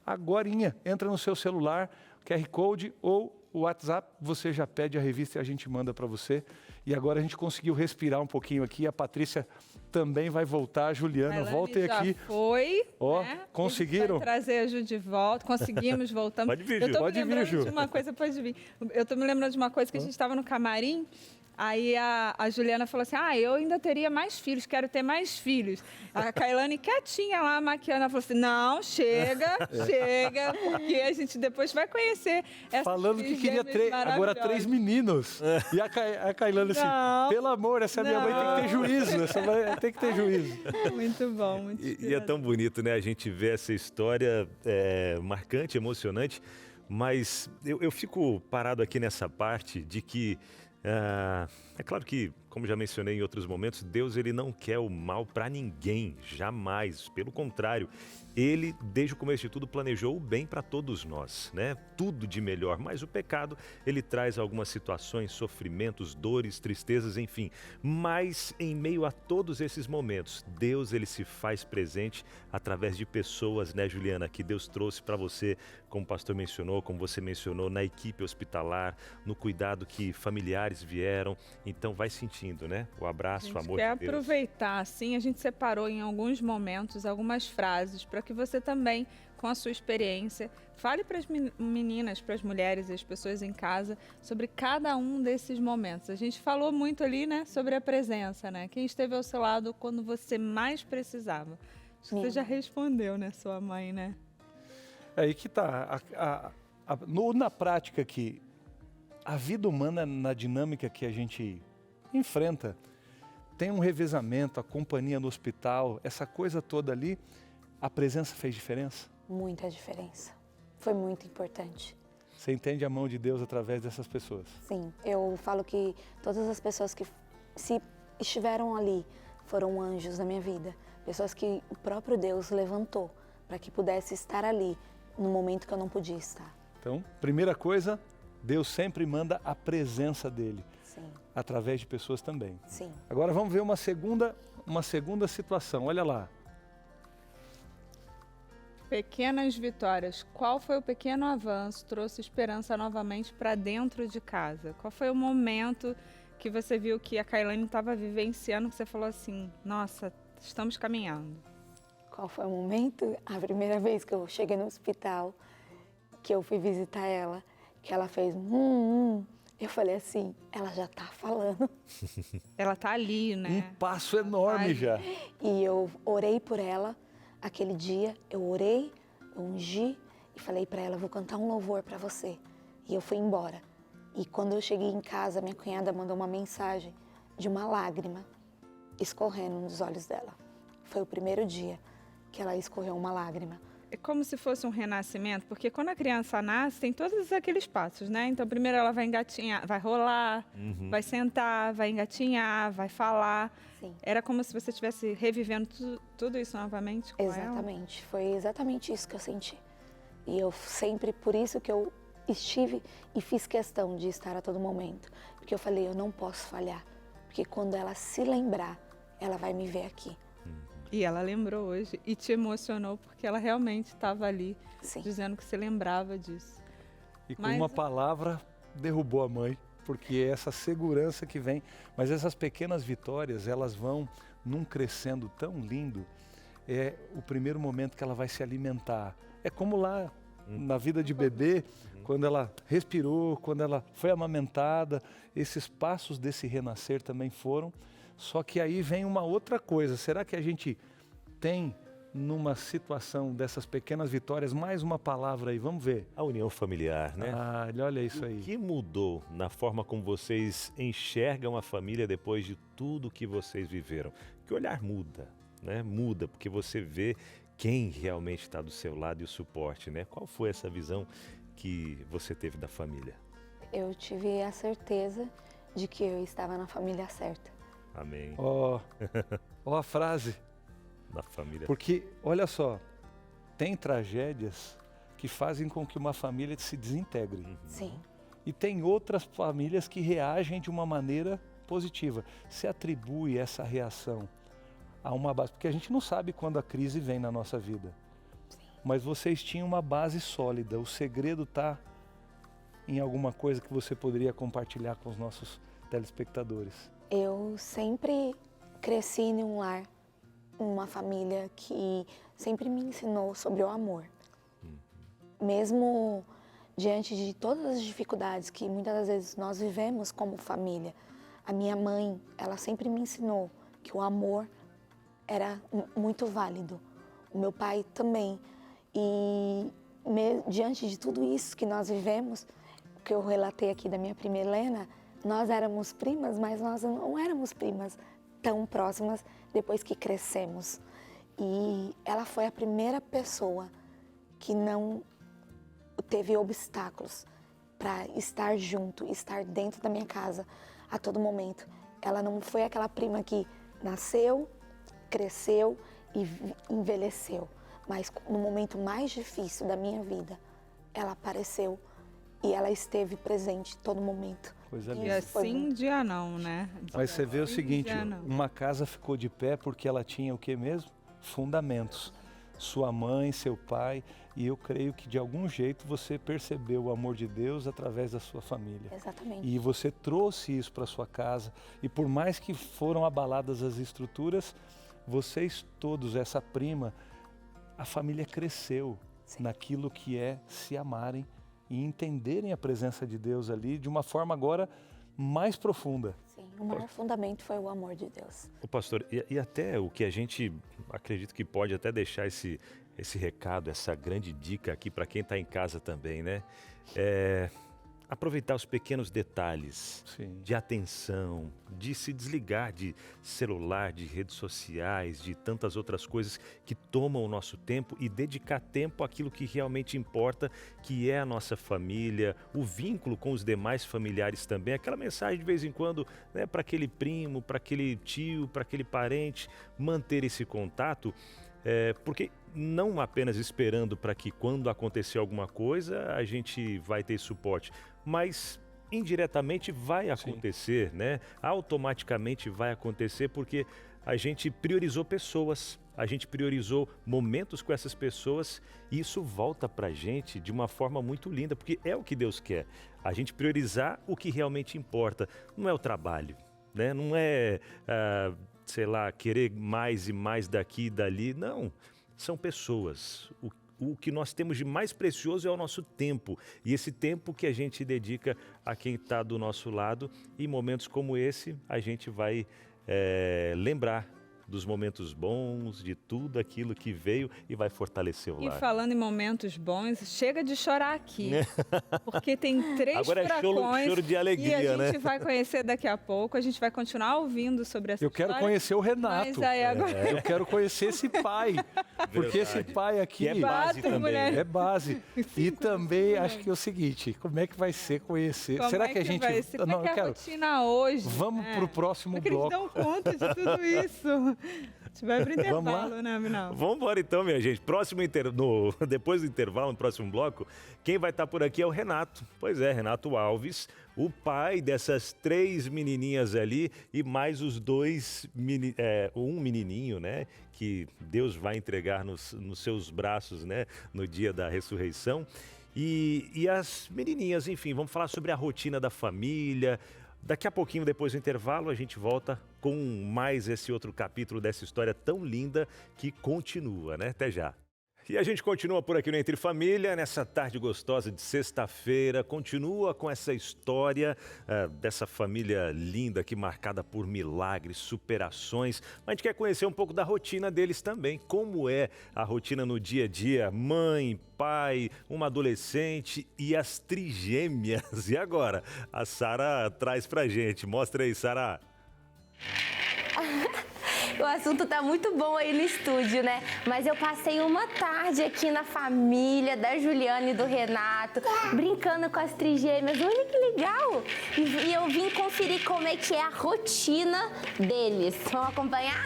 agorinha, entra no seu celular, QR Code ou o WhatsApp, você já pede a revista e a gente manda para você. E agora a gente conseguiu respirar um pouquinho aqui, a Patrícia também vai voltar, a Juliana, voltem aqui. Foi, ó, né? conseguiram? Vai trazer a Ju de volta, conseguimos, voltamos. Pode vir, Ju. Pode vir, Ju. De uma coisa, pode vir. Eu tô me lembrando de uma coisa que a gente estava no camarim. Aí a Juliana falou assim, eu ainda teria mais filhos, quero ter mais filhos. A Kailane quietinha lá, maquiando, ela falou assim, não, chega, porque a gente depois vai conhecer essas falando que queria agora 3 meninos. E a Kailane assim, pelo amor, essa minha mãe tem que ter juízo, essa mãe tem que ter juízo. Muito bom, muito E é tão bonito, né, a gente ver essa história marcante, emocionante, mas eu fico parado aqui nessa parte de que é claro que, como já mencionei em outros momentos, Deus ele não quer o mal para ninguém, jamais. Pelo contrário, Ele, desde o começo de tudo, planejou o bem para todos nós, né? Tudo de melhor, mas o pecado, ele traz algumas situações, sofrimentos, dores, tristezas, enfim. Mas em meio a todos esses momentos, Deus ele se faz presente através de pessoas, né, Juliana, que Deus trouxe para você, como o pastor mencionou, como você mencionou, na equipe hospitalar, no cuidado que familiares vieram. Então vai sentindo, né? O abraço, o amor de Deus. Quer aproveitar, assim, a gente separou em alguns momentos algumas frases para que você também, com a sua experiência, fale para as meninas, para as mulheres e as pessoas em casa sobre cada um desses momentos. A gente falou muito ali, né, sobre a presença, né? Quem esteve ao seu lado quando você mais precisava. Acho que você já respondeu, né, sua mãe, né? É aí que tá. Na prática aqui, a vida humana, na dinâmica que a gente enfrenta, tem um revezamento, a companhia no hospital, essa coisa toda ali, a presença fez diferença? Muita diferença. Foi muito importante. Você entende a mão de Deus através dessas pessoas? Sim, eu falo que todas as pessoas que se estiveram ali foram anjos na minha vida. Pessoas que o próprio Deus levantou para que pudesse estar ali no momento que eu não podia estar. Então, primeira coisa, Deus sempre manda a presença dele. Sim. Através de pessoas também. Sim. Agora vamos ver uma segunda situação. Olha lá. Pequenas vitórias. Qual foi o pequeno avanço, trouxe esperança novamente para dentro de casa? Qual foi o momento que você viu que a Kailane estava vivenciando, que você falou assim, nossa, estamos caminhando? Qual foi o momento? A primeira vez que eu cheguei no hospital, que eu fui visitar ela, que ela fez eu falei assim, ela já tá falando. Ela tá ali, né? Um passo enorme já. E eu orei por ela aquele dia, eu orei, eu ungi e falei para ela, vou cantar um louvor para você. E eu fui embora. E quando eu cheguei em casa, minha cunhada mandou uma mensagem de uma lágrima escorrendo nos olhos dela. Foi o primeiro dia que ela escorreu uma lágrima. É como se fosse um renascimento, porque quando a criança nasce, tem todos aqueles passos, né? Então, primeiro ela vai engatinhar, vai rolar, vai sentar, vai engatinhar, vai falar. Sim. Era como se você estivesse revivendo tudo isso novamente com ela? Exatamente, foi exatamente isso que eu senti. E eu sempre, por isso que eu estive e fiz questão de estar a todo momento. Porque eu falei, eu não posso falhar, porque quando ela se lembrar, ela vai me ver aqui. E ela lembrou hoje e te emocionou porque ela realmente estava ali, Sim. dizendo que se lembrava disso. E com uma palavra derrubou a mãe, porque é essa segurança que vem. Mas essas pequenas vitórias, elas vão num crescendo tão lindo. É o primeiro momento que ela vai se alimentar. É como lá na vida de bebê, quando ela respirou, quando ela foi amamentada, esses passos desse renascer também foram. Só que aí vem uma outra coisa. Será que a gente tem, numa situação dessas pequenas vitórias, mais uma palavra aí? Vamos ver. A união familiar, né? Ah, olha isso aí. O que mudou na forma como vocês enxergam a família depois de tudo que vocês viveram? Que o olhar muda, né? Muda, porque você vê quem realmente está do seu lado e o suporte, né? Qual foi essa visão que você teve da família? Eu tive a certeza de que eu estava na família certa. Amém. Ó a frase. da família. Porque, olha só, tem tragédias que fazem com que uma família se desintegre. Sim. E tem outras famílias que reagem de uma maneira positiva. Se atribui essa reação a uma base, porque a gente não sabe quando a crise vem na nossa vida. Mas vocês tinham uma base sólida. O segredo está em alguma coisa que você poderia compartilhar com os nossos telespectadores. Eu sempre cresci em um lar, uma família que sempre me ensinou sobre o amor. Mesmo diante de todas as dificuldades que muitas das vezes nós vivemos como família, a minha mãe, ela sempre me ensinou que o amor era muito válido. O meu pai também. E diante de tudo isso que nós vivemos, que eu relatei aqui da minha prima Helena, nós éramos primas, mas nós não éramos primas tão próximas depois que crescemos. E ela foi a primeira pessoa que não teve obstáculos para estar junto, estar dentro da minha casa a todo momento. Ela não foi aquela prima que nasceu, cresceu e envelheceu, mas no momento mais difícil da minha vida, ela apareceu e ela esteve presente todo momento. Coisa E linda. assim dia não, né? Mas você vê o seguinte, dia não. uma casa ficou de pé porque ela tinha o que mesmo? Fundamentos. Sua mãe, seu pai, e eu creio que de algum jeito você percebeu o amor de Deus através da sua família. Exatamente. E você trouxe isso para sua casa, e por mais que foram abaladas as estruturas, vocês todos, essa prima, a família cresceu naquilo que é se amarem e entenderem a presença de Deus ali de uma forma agora mais profunda. Sim, o maior fundamento foi o amor de Deus. O pastor, e até o que a gente acredito que pode até deixar esse recado, essa grande dica aqui para quem está em casa também, né? Aproveitar os pequenos detalhes de atenção, de se desligar de celular, de redes sociais, de tantas outras coisas que tomam o nosso tempo e dedicar tempo àquilo que realmente importa, que é a nossa família, o vínculo com os demais familiares também, aquela mensagem de vez em quando, né, para aquele primo, para aquele tio, para aquele parente, manter esse contato. Porque não apenas esperando para que quando acontecer alguma coisa a gente vai ter suporte, mas indiretamente vai acontecer, né? Automaticamente vai acontecer porque a gente priorizou pessoas, a gente priorizou momentos com essas pessoas e isso volta para a gente de uma forma muito linda, porque é o que Deus quer, a gente priorizar o que realmente importa, não é o trabalho, né? Não é... sei lá, querer mais e mais daqui e dali. Não, são pessoas. O que nós temos de mais precioso é o nosso tempo. E esse tempo que a gente dedica a quem está do nosso lado. E em momentos como esse, a gente vai lembrar dos momentos bons, de tudo aquilo que veio e vai fortalecer o lar. E falando em momentos bons, chega de chorar aqui, porque tem 3 Agora furacões choro de alegria, e a gente né? vai conhecer daqui a pouco, a gente vai continuar ouvindo sobre essa história. Eu quero conhecer o Renato, Mas aí agora... eu quero conhecer esse pai, porque esse pai aqui é base também. é base. E também acho que é o seguinte, como é que vai ser conhecer? Como será é que a gente... vai ser? Como é que é a rotina hoje? Vamos pro próximo bloco. Eles dão conta de tudo isso. A gente vai pro intervalo, né, Minal? Vamos embora então, minha gente. Depois do intervalo, no próximo bloco, quem vai estar por aqui é o Renato. Pois é, Renato Alves, o pai dessas 3 menininhas ali e mais os 2, um menininho, né? Que Deus vai entregar nos seus braços, né? No dia da ressurreição. E as menininhas, enfim, vamos falar sobre a rotina da família. Daqui a pouquinho, depois do intervalo, a gente volta com mais esse outro capítulo dessa história tão linda que continua, né? Até já. E a gente continua por aqui no Entre Família, nessa tarde gostosa de sexta-feira, continua com essa história dessa família linda aqui, marcada por milagres, superações. Mas a gente quer conhecer um pouco da rotina deles também, como é a rotina no dia a dia, mãe, pai, uma adolescente e as trigêmeas. E agora, a Sara traz pra gente, mostra aí, Sara. O assunto tá muito bom aí no estúdio, né? Mas eu passei uma tarde aqui na família da Juliana e do Renato, brincando com as trigêmeas. Olha que legal! E eu vim conferir como é que é a rotina deles. Vamos acompanhar?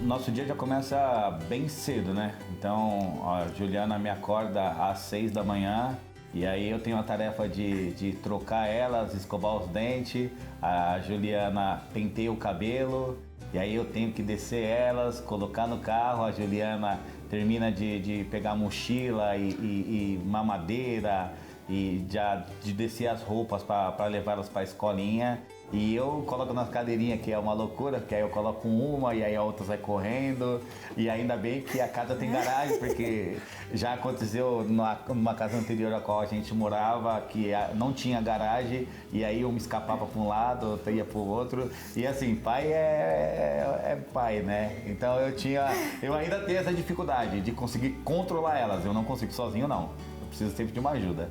Nosso dia já começa bem cedo, né? Então, a Juliana me acorda às 6 da manhã e aí eu tenho a tarefa de trocar elas, escovar os dentes. A Juliana penteia o cabelo e aí eu tenho que descer elas, colocar no carro. A Juliana termina de pegar a mochila e mamadeira e já de descer as roupas para levá-las para a escolinha. E eu coloco nas cadeirinhas, que é uma loucura, porque aí eu coloco uma e aí a outra sai correndo. E ainda bem que a casa tem garagem, porque já aconteceu numa casa anterior a qual a gente morava, que não tinha garagem, e aí eu me escapava para um lado, outra ia para o outro. E assim, pai é pai, né? Então eu ainda tenho essa dificuldade de conseguir controlar elas. Eu não consigo sozinho, não. Eu preciso sempre de uma ajuda.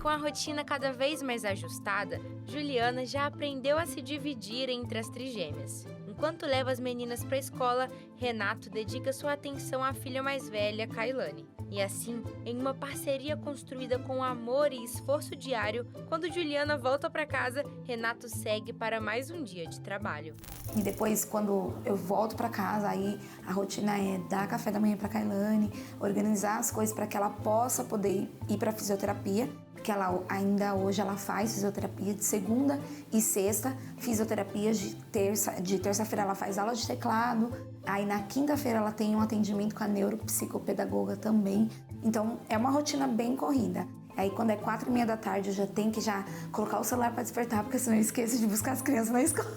Com a rotina cada vez mais ajustada, Juliana já aprendeu a se dividir entre as trigêmeas. Enquanto leva as meninas para a escola, Renato dedica sua atenção à filha mais velha, Kailane. E assim, em uma parceria construída com amor e esforço diário, quando Juliana volta para casa, Renato segue para mais um dia de trabalho. E depois, quando eu volto para casa, aí a rotina é dar café da manhã para Kailane, organizar as coisas para que ela possa poder ir para fisioterapia. Que ela ainda hoje ela faz fisioterapia de segunda e sexta, fisioterapia de terça-feira ela faz aula de teclado, aí na quinta-feira ela tem um atendimento com a neuropsicopedagoga também, então é uma rotina bem corrida. Aí quando é 4h30 da tarde eu já tenho que já colocar o celular para despertar, porque senão eu esqueço de buscar as crianças na escola.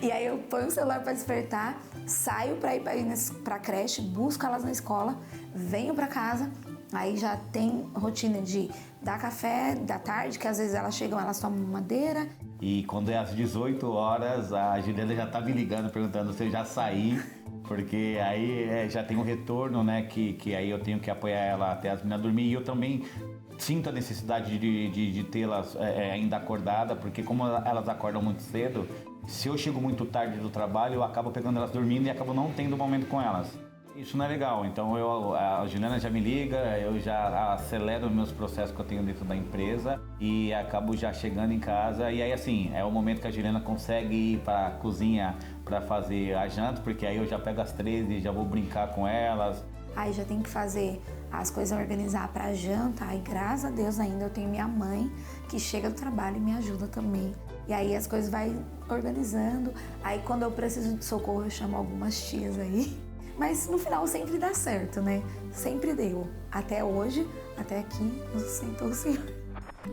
E aí eu ponho o celular para despertar, saio para ir para a creche, busco elas na escola, venho para casa. Aí já tem rotina de dar café da tarde, que às vezes elas chegam, elas tomam madeira. E quando é às 18 horas, a Juliana já tá me ligando, perguntando se eu já saí, porque aí já tem um retorno, né, que aí eu tenho que apoiar ela até as meninas dormir. E eu também sinto a necessidade de tê-las ainda acordada, porque como elas acordam muito cedo, se eu chego muito tarde do trabalho, eu acabo pegando elas dormindo e acabo não tendo momento com elas. Isso não é legal, então a Juliana já me liga, eu já acelero meus processos que eu tenho dentro da empresa e acabo já chegando em casa. E aí assim, é o momento que a Juliana consegue ir para a cozinha para fazer a janta, porque aí eu já pego as 13 e já vou brincar com elas. Aí já tem que fazer as coisas, organizar para a janta, aí graças a Deus ainda eu tenho minha mãe que chega do trabalho e me ajuda também. E aí as coisas vai organizando, aí quando eu preciso de socorro eu chamo algumas tias aí. Mas no final sempre dá certo, né? Sempre deu. Até hoje, até aqui, nos sentou o Senhor.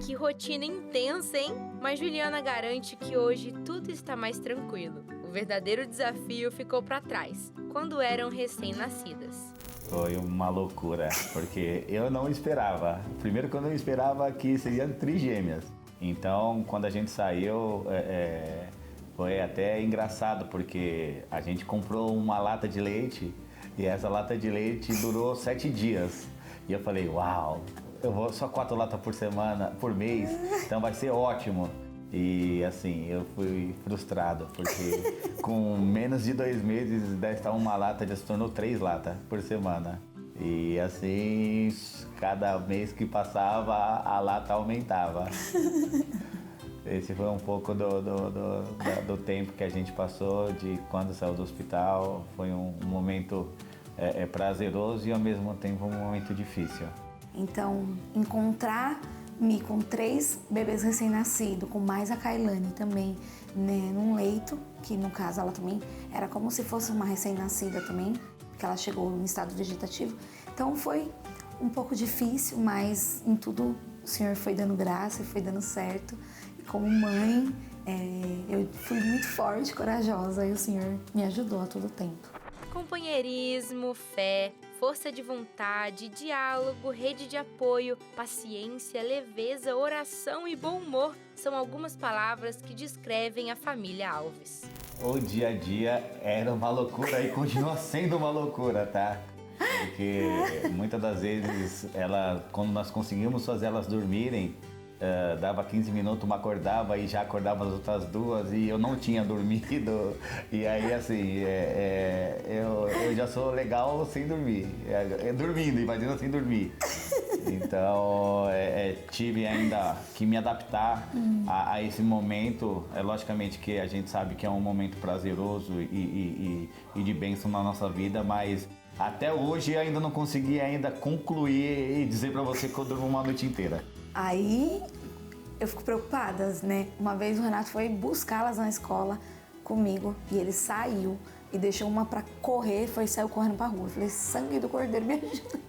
Que rotina intensa, hein? Mas Juliana garante que hoje tudo está mais tranquilo. O verdadeiro desafio ficou para trás, quando eram recém-nascidas. Foi uma loucura, porque eu não esperava. Primeiro que eu não esperava que seriam trigêmeas. Então, quando a gente saiu... Foi até engraçado, porque a gente comprou uma lata de leite e essa lata de leite durou 7 dias. E eu falei, uau, eu vou só 4 latas por mês, então vai ser ótimo. E assim, eu fui frustrado, porque com menos de 2 meses desta uma lata já se tornou 3 latas por semana. E assim, cada mês que passava, a lata aumentava. Esse foi um pouco do tempo que a gente passou, de quando saiu do hospital. Foi um momento prazeroso e ao mesmo tempo um momento difícil. Então, encontrar-me com 3 bebês recém-nascidos, com mais a Kailane também, né, num leito, que no caso ela também era como se fosse uma recém-nascida também, porque ela chegou em estado vegetativo. Então foi um pouco difícil, mas em tudo o Senhor foi dando graça e foi dando certo. Como mãe, eu fui muito forte, corajosa e o Senhor me ajudou a todo tempo. Companheirismo, fé, força de vontade, diálogo, rede de apoio, paciência, leveza, oração e bom humor são algumas palavras que descrevem a família Alves. O dia a dia era uma loucura e continua sendo uma loucura, tá? Porque muitas das vezes, quando nós conseguimos fazer elas dormirem, dava 15 minutos, uma acordava e já acordava as outras 2 e eu não tinha dormido. E aí, assim, eu já sou legal sem dormir. Dormindo, imagina sem dormir. Então, tive ainda que me adaptar a esse momento. Logicamente que a gente sabe que é um momento prazeroso e de bênção na nossa vida, mas até hoje eu ainda não consegui concluir e dizer pra você que eu durmo uma noite inteira. Aí eu fico preocupada, né? Uma vez o Renato foi buscá-las na escola comigo e ele saiu e deixou uma pra correr, saiu correndo pra rua. Eu falei, sangue do cordeiro, me ajuda.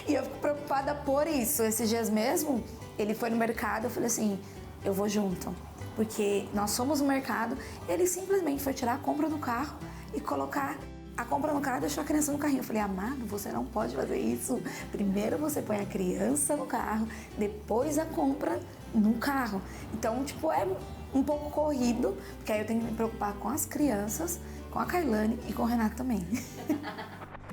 E eu fico preocupada por isso. Esses dias mesmo, ele foi no mercado, eu falei assim, eu vou junto. Porque nós somos no mercado, ele simplesmente foi tirar a compra do carro e colocar a compra no carro e deixou a criança no carrinho. Eu falei, amado, você não pode fazer isso. Primeiro você põe a criança no carro, depois a compra no carro. Então, tipo, é um pouco corrido, porque aí eu tenho que me preocupar com as crianças, com a Kailane e com o Renato também.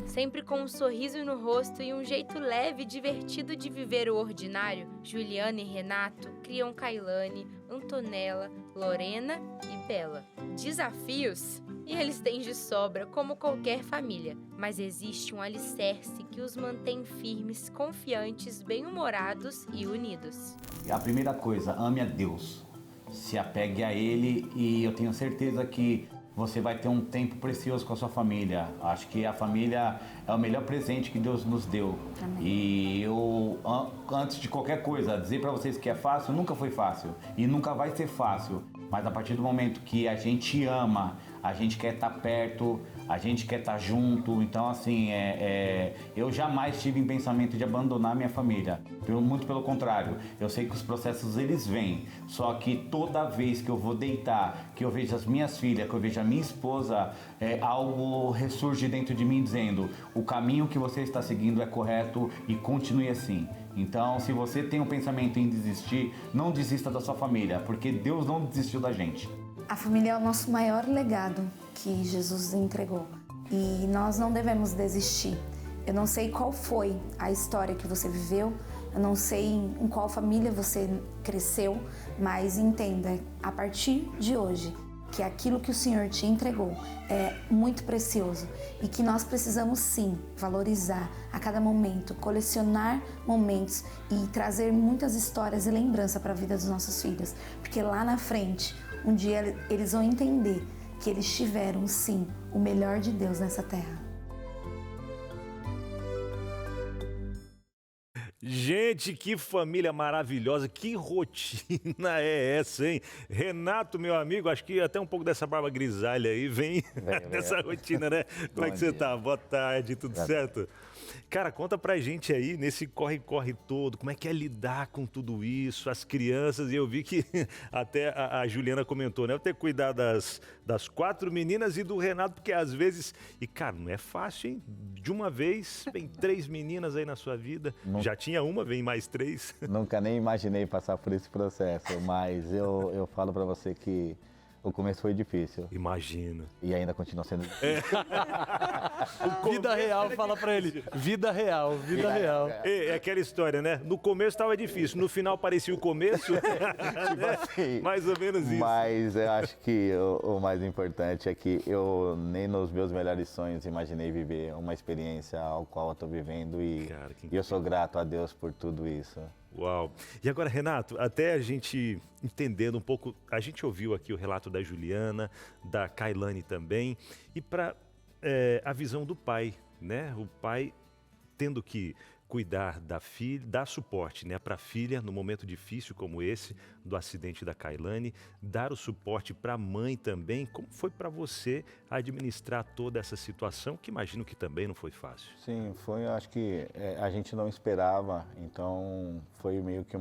Sempre com um sorriso no rosto e um jeito leve e divertido de viver o ordinário, Juliana e Renato criam Kailane, Antonella, Lorena e Bela. Desafios? E eles têm de sobra, como qualquer família. Mas existe um alicerce que os mantém firmes, confiantes, bem-humorados e unidos. A primeira coisa, ame a Deus. Se apegue a Ele e eu tenho certeza que você vai ter um tempo precioso com a sua família. Acho que a família é o melhor presente que Deus nos deu. Amém. E eu, antes de qualquer coisa, dizer para vocês que é fácil, nunca foi fácil. E nunca vai ser fácil. Mas a partir do momento que a gente ama, a gente quer estar perto, a gente quer estar junto. Então, assim, eu jamais tive em pensamento de abandonar minha família. Muito pelo contrário, eu sei que os processos, eles vêm. Só que toda vez que eu vou deitar, que eu vejo as minhas filhas, que eu vejo a minha esposa, algo ressurge dentro de mim dizendo, o caminho que você está seguindo é correto e continue assim. Então, se você tem um pensamento em desistir, não desista da sua família, porque Deus não desistiu da gente. A família é o nosso maior legado que Jesus entregou e nós não devemos desistir. Eu não sei qual foi a história que você viveu, eu não sei em qual família você cresceu, mas entenda, a partir de hoje, que aquilo que o Senhor te entregou é muito precioso e que nós precisamos sim valorizar a cada momento, colecionar momentos e trazer muitas histórias e lembrança para a vida dos nossos filhos, porque lá na frente, um dia eles vão entender que eles tiveram sim o melhor de Deus nessa terra. Gente, que família maravilhosa, que rotina é essa, hein? Renato, meu amigo, acho que até um pouco dessa barba grisalha aí vem dessa rotina, né? Como é que você tá? Boa tarde, tudo certo? Cara, conta pra gente aí, nesse corre-corre todo, como é que é lidar com tudo isso, as crianças, e eu vi que até a Juliana comentou, né? Eu ter que cuidar das 4 meninas e do Renato, porque às vezes, e cara, não é fácil, hein? De uma vez, vem 3 meninas aí na sua vida, já tinha uma, vem mais 3. Nunca nem imaginei passar por esse processo, mas eu falo pra você que o começo foi difícil. Imagino. E ainda continua sendo difícil. Vida real, fala pra ele. Vida real, vida real. É aquela história, né? No começo estava difícil, no final parecia o começo. Tipo assim, mais ou menos isso. Mas eu acho que o mais importante é que eu nem nos meus melhores sonhos imaginei viver uma experiência ao qual eu estou vivendo e eu sou grato a Deus por tudo isso. Uau! E agora, Renato, até a gente entendendo um pouco, a gente ouviu aqui o relato da Juliana, da Kailane também, e para a visão do pai, né? O pai tendo que cuidar da filha, dar suporte, né, para a filha no momento difícil como esse, do acidente da Kailane, dar o suporte para a mãe também. Como foi para você administrar toda essa situação, que imagino que também não foi fácil? Sim, foi, acho que a gente não esperava, então foi meio que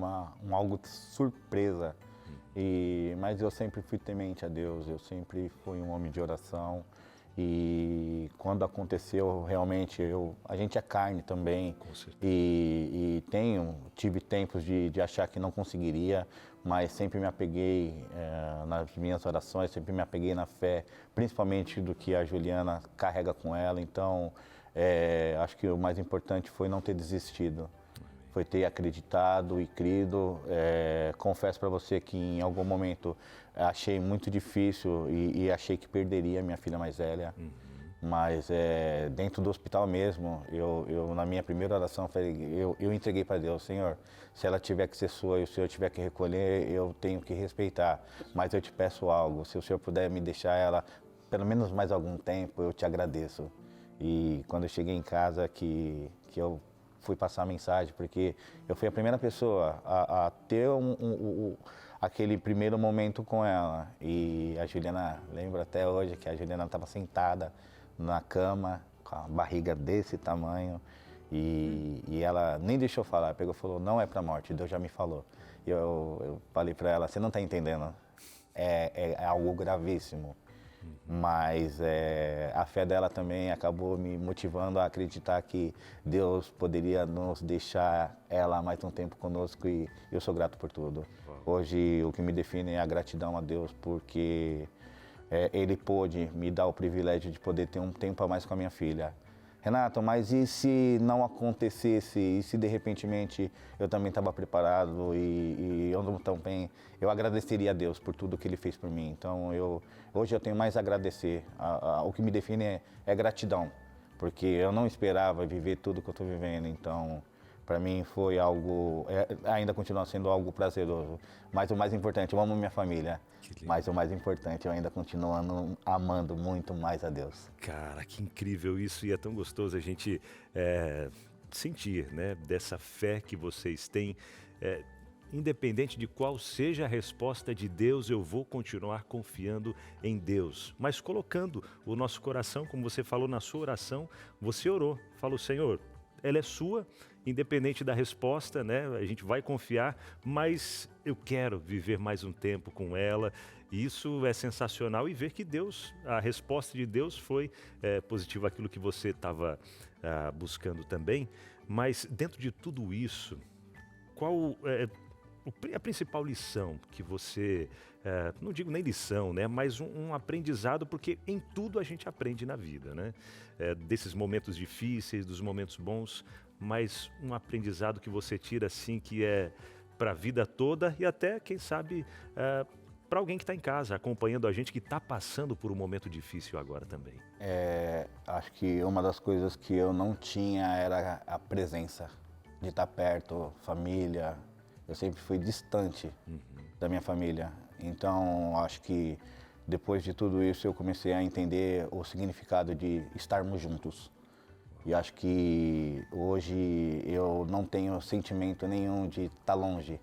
algo de surpresa. Mas eu sempre fui temente a Deus, eu sempre fui um homem de oração. E quando aconteceu, realmente, a gente é carne também. E tive tempos de achar que não conseguiria, mas sempre me apeguei nas minhas orações, sempre me apeguei na fé, principalmente do que a Juliana carrega com ela. Então, acho que o mais importante foi não ter desistido. Foi ter acreditado e crido. Confesso para você que em algum momento achei muito difícil e achei que perderia a minha filha mais velha. Mas dentro do hospital mesmo, eu na minha primeira oração, eu entreguei para Deus, Senhor, se ela tiver que ser sua e o Senhor tiver que recolher, eu tenho que respeitar. Mas eu te peço algo, se o Senhor puder me deixar ela pelo menos mais algum tempo, eu te agradeço. E quando eu cheguei em casa, que eu fui passar a mensagem, porque eu fui a primeira pessoa a ter aquele primeiro momento com ela. E a Juliana, lembro até hoje que a Juliana estava sentada na cama, com a barriga desse tamanho, e ela nem deixou falar, pegou e falou, não é para morte, Deus já me falou. E eu falei para ela, você não está entendendo, é algo gravíssimo. Mas a fé dela também acabou me motivando a acreditar que Deus poderia nos deixar ela mais um tempo conosco e eu sou grato por tudo. Hoje o que me define é a gratidão a Deus porque Ele pôde me dar o privilégio de poder ter um tempo a mais com a minha filha. Renato, mas e se não acontecesse, e se de repentemente eu também estava preparado e eu não tão bem, eu agradeceria a Deus por tudo que Ele fez por mim. Então hoje eu tenho mais a agradecer, o que me define é gratidão, porque eu não esperava viver tudo que eu estou vivendo, então para mim foi algo, ainda continua sendo algo prazeroso, mas o mais importante, eu amo minha família. Mas o mais importante, eu ainda continuo amando muito mais a Deus. Cara, que incrível isso, e é tão gostoso a gente sentir, né, dessa fé que vocês têm. Independente de qual seja a resposta de Deus, eu vou continuar confiando em Deus. Mas colocando o nosso coração, como você falou na sua oração, você orou, falou, Senhor, ela é sua, independente da resposta, né? A gente vai confiar, mas eu quero viver mais um tempo com ela. Isso é sensacional e ver que Deus, a resposta de Deus foi positiva, aquilo que você estava buscando também. Mas dentro de tudo isso, qual é a principal lição que você, não digo nem lição, né? Mas um aprendizado, porque em tudo a gente aprende na vida, né? Desses momentos difíceis, dos momentos bons, mas um aprendizado que você tira assim que é para a vida toda e até, quem sabe, para alguém que está em casa acompanhando a gente, que está passando por um momento difícil agora também. Acho que uma das coisas que eu não tinha era a presença de estar perto, família. Eu sempre fui distante da minha família. Então, acho que depois de tudo isso eu comecei a entender o significado de estarmos juntos. E acho que hoje eu não tenho sentimento nenhum de estar longe.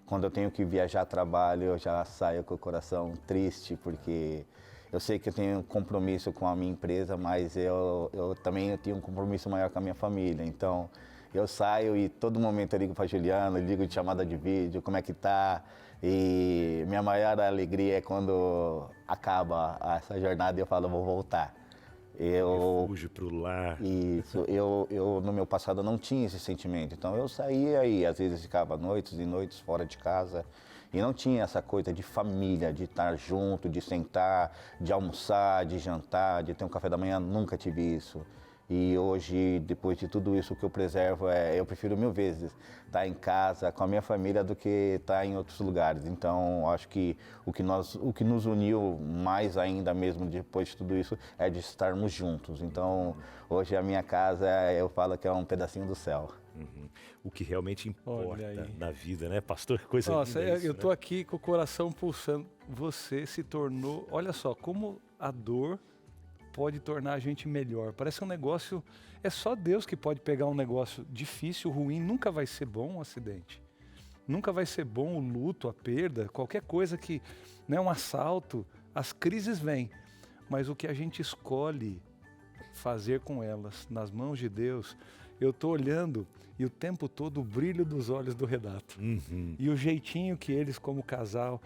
Quando eu tenho que viajar a trabalho, eu já saio com o coração triste, porque eu sei que eu tenho um compromisso com a minha empresa, mas eu também tenho um compromisso maior com a minha família. Então, eu saio e todo momento eu ligo para a Juliana, ligo de chamada de vídeo, como é que tá? E minha maior alegria é quando acaba essa jornada e eu falo, vou voltar. Refúgio para o lar. Isso, eu no meu passado não tinha esse sentimento, então eu saía e às vezes ficava noites e noites fora de casa e não tinha essa coisa de família, de estar junto, de sentar, de almoçar, de jantar, de ter um café da manhã, nunca tive isso. E hoje, depois de tudo isso, o que eu preservo eu prefiro 1000 vezes estar em casa com a minha família do que estar em outros lugares. Então, acho que o que nos uniu mais ainda mesmo depois de tudo isso é de estarmos juntos. Então, hoje a minha casa, eu falo que é um pedacinho do céu. O que realmente importa na vida, né, pastor? Coisa Nossa, linda isso, eu tô aqui com o coração pulsando. Você se tornou, olha só, como a dor pode tornar a gente melhor. Parece um negócio, é só Deus que pode pegar um negócio difícil, ruim, nunca vai ser bom um acidente. Nunca vai ser bom o luto, a perda, qualquer coisa que, né, um assalto, as crises vêm. Mas o que a gente escolhe fazer com elas, nas mãos de Deus, eu tô olhando e o tempo todo o brilho dos olhos do Renato. E o jeitinho que eles como casal,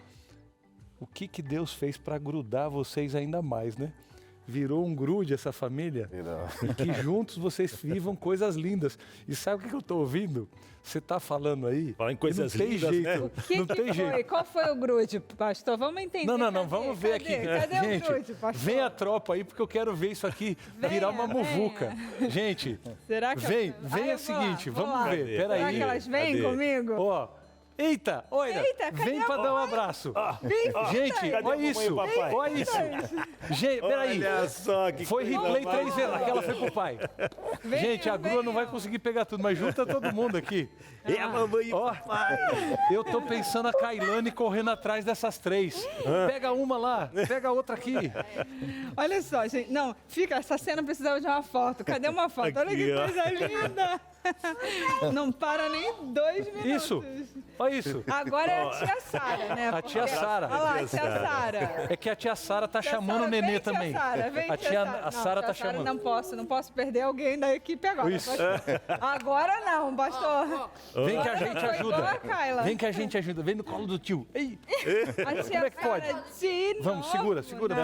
o que Deus fez para grudar vocês ainda mais, né? Virou um grude essa família. E que juntos vocês vivam coisas lindas. E sabe o que eu estou ouvindo? Você está falando aí. Fala em coisas lindas, jeito, né? O que foi? Jeito. Qual foi o grude, pastor? Vamos entender. Não, vamos ver aqui. Cadê gente, o grude, pastor? Vem a tropa aí, porque eu quero ver isso aqui virar uma muvuca. Gente, será que vem é o seguinte, vamos ver. Peraí. Será que elas vêm comigo? Ó, Eita, olha, Eita, cadê vem a pra dar um mãe? abraço. Vem, Gente, Cadê a olha mamãe e isso, o papai? olha isso. Gente, peraí. Olha só que Foi coisa replay mais 3 vezes, aquela foi pro pai. Gente, a grua não vai conseguir pegar tudo, mas junta todo mundo aqui. É a mamãe e o Ó, papai. eu tô pensando a Kailane correndo atrás dessas 3. Pega uma lá, pega a outra aqui. Olha só, gente. Não, essa cena precisava de uma foto. Cadê uma foto? Olha Aqui, que ó. coisa linda. Não para nem 2 minutos. Isso, olha isso. Agora é a tia Sara, né? A tia Sara. Olha lá, a tia Sara. É que a tia Sara tá Tia chamando Sara, o nenê vem, também. Tia Sara, vem, A tia tia Sara. a Sara Não, tá tia Sara, chamando. não posso perder alguém da equipe agora. Isso. Agora não, pastor. Vem que a gente Foi igual a ajuda. Kyla. Vem que a gente ajuda. Vem no colo do tio. Ei, A tia como é que pode? Sara de Vamos, novo. segura um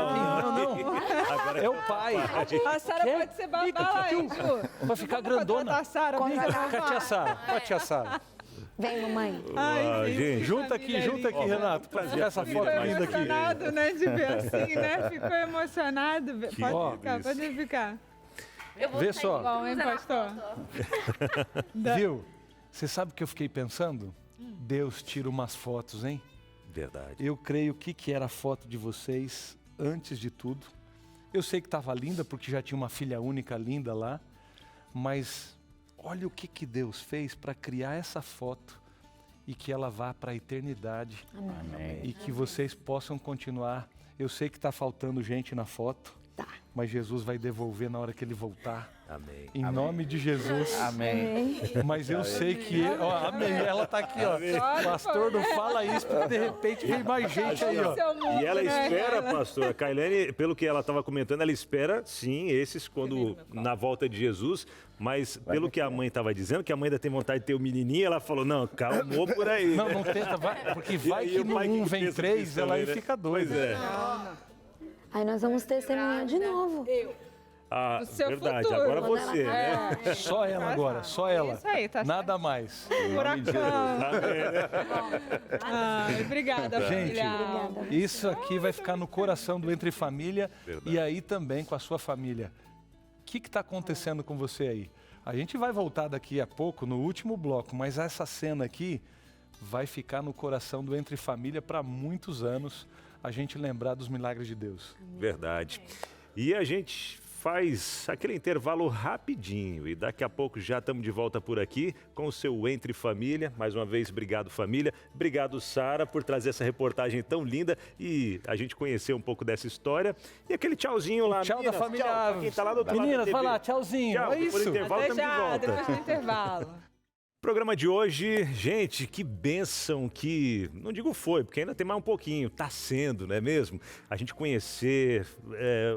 pouquinho. Não. Agora É o pai. A Sara Quer? pode ser babá lá, hein, Ju? Vai ficar Vamos grandona. contratar a Sara, vem cá, Com a tia Sara. Com a tia Sara. Vem, mamãe. Ai, gente. Junta aqui, Renato, pra tirar essa foto Ficou linda aqui. emocionado, né, de ver assim, né? Ficou emocionado. Ó, Pode ficar, pode ficar. Vê só. Bom, hein, pastor? Viu? Você sabe o que eu fiquei pensando? Deus tira umas fotos, hein? Verdade. Eu creio que era a foto de vocês antes de tudo. Eu sei que estava linda porque já tinha uma filha única linda lá, mas olha o que Deus fez para criar essa foto e que ela vá para a eternidade. Amém. E que vocês possam continuar. Eu sei que está faltando gente na foto, mas Jesus vai devolver na hora que ele voltar. Amém. Em nome de Jesus. Amém. Mas eu sei que... Ó, amém. Ela tá aqui, ó. Pastor, não fala isso, porque de repente vem mais gente aí, ó. E ela espera, pastor, a Kailane, pelo que ela estava comentando, ela espera, sim, esses quando na volta de Jesus, mas pelo que a mãe estava dizendo, que a mãe ainda tem vontade de ter o menininho, ela falou, não, calmou por aí. Não tenta, vai, porque vai aí que o no pai que 1 vem pensa 3, nisso ela aí também, né? fica doida. Pois é. Aí nós vamos testemunhar de novo. Ah, O seu verdade, futuro. agora Quando você, ela né? Só ela agora, só ela. Isso aí, tá Nada mais. Furacão. Ai, obrigada, Gente, filha. Isso aqui vai ficar no coração do Entre Família Verdade. e aí também com a sua família. O que está acontecendo com você aí? A gente vai voltar daqui a pouco no último bloco, mas essa cena aqui vai ficar no coração do Entre Família para muitos anos, a gente lembrar dos milagres de Deus. Verdade. E a gente faz aquele intervalo rapidinho e daqui a pouco já estamos de volta por aqui com o seu Entre Família. Mais uma vez, obrigado família, obrigado Sara por trazer essa reportagem tão linda e a gente conhecer um pouco dessa história. E aquele tchauzinho lá, Tchau meninas, da família. tchau pra quem tá lá do outro lado da Meninas, TV. vai lá, tchauzinho. Tchau, É depois do isso. intervalo Até estamos de já, volta. depois do intervalo. Programa de hoje, gente, que bênção que, não digo foi, porque ainda tem mais um pouquinho, tá sendo, não é mesmo? A gente conhecer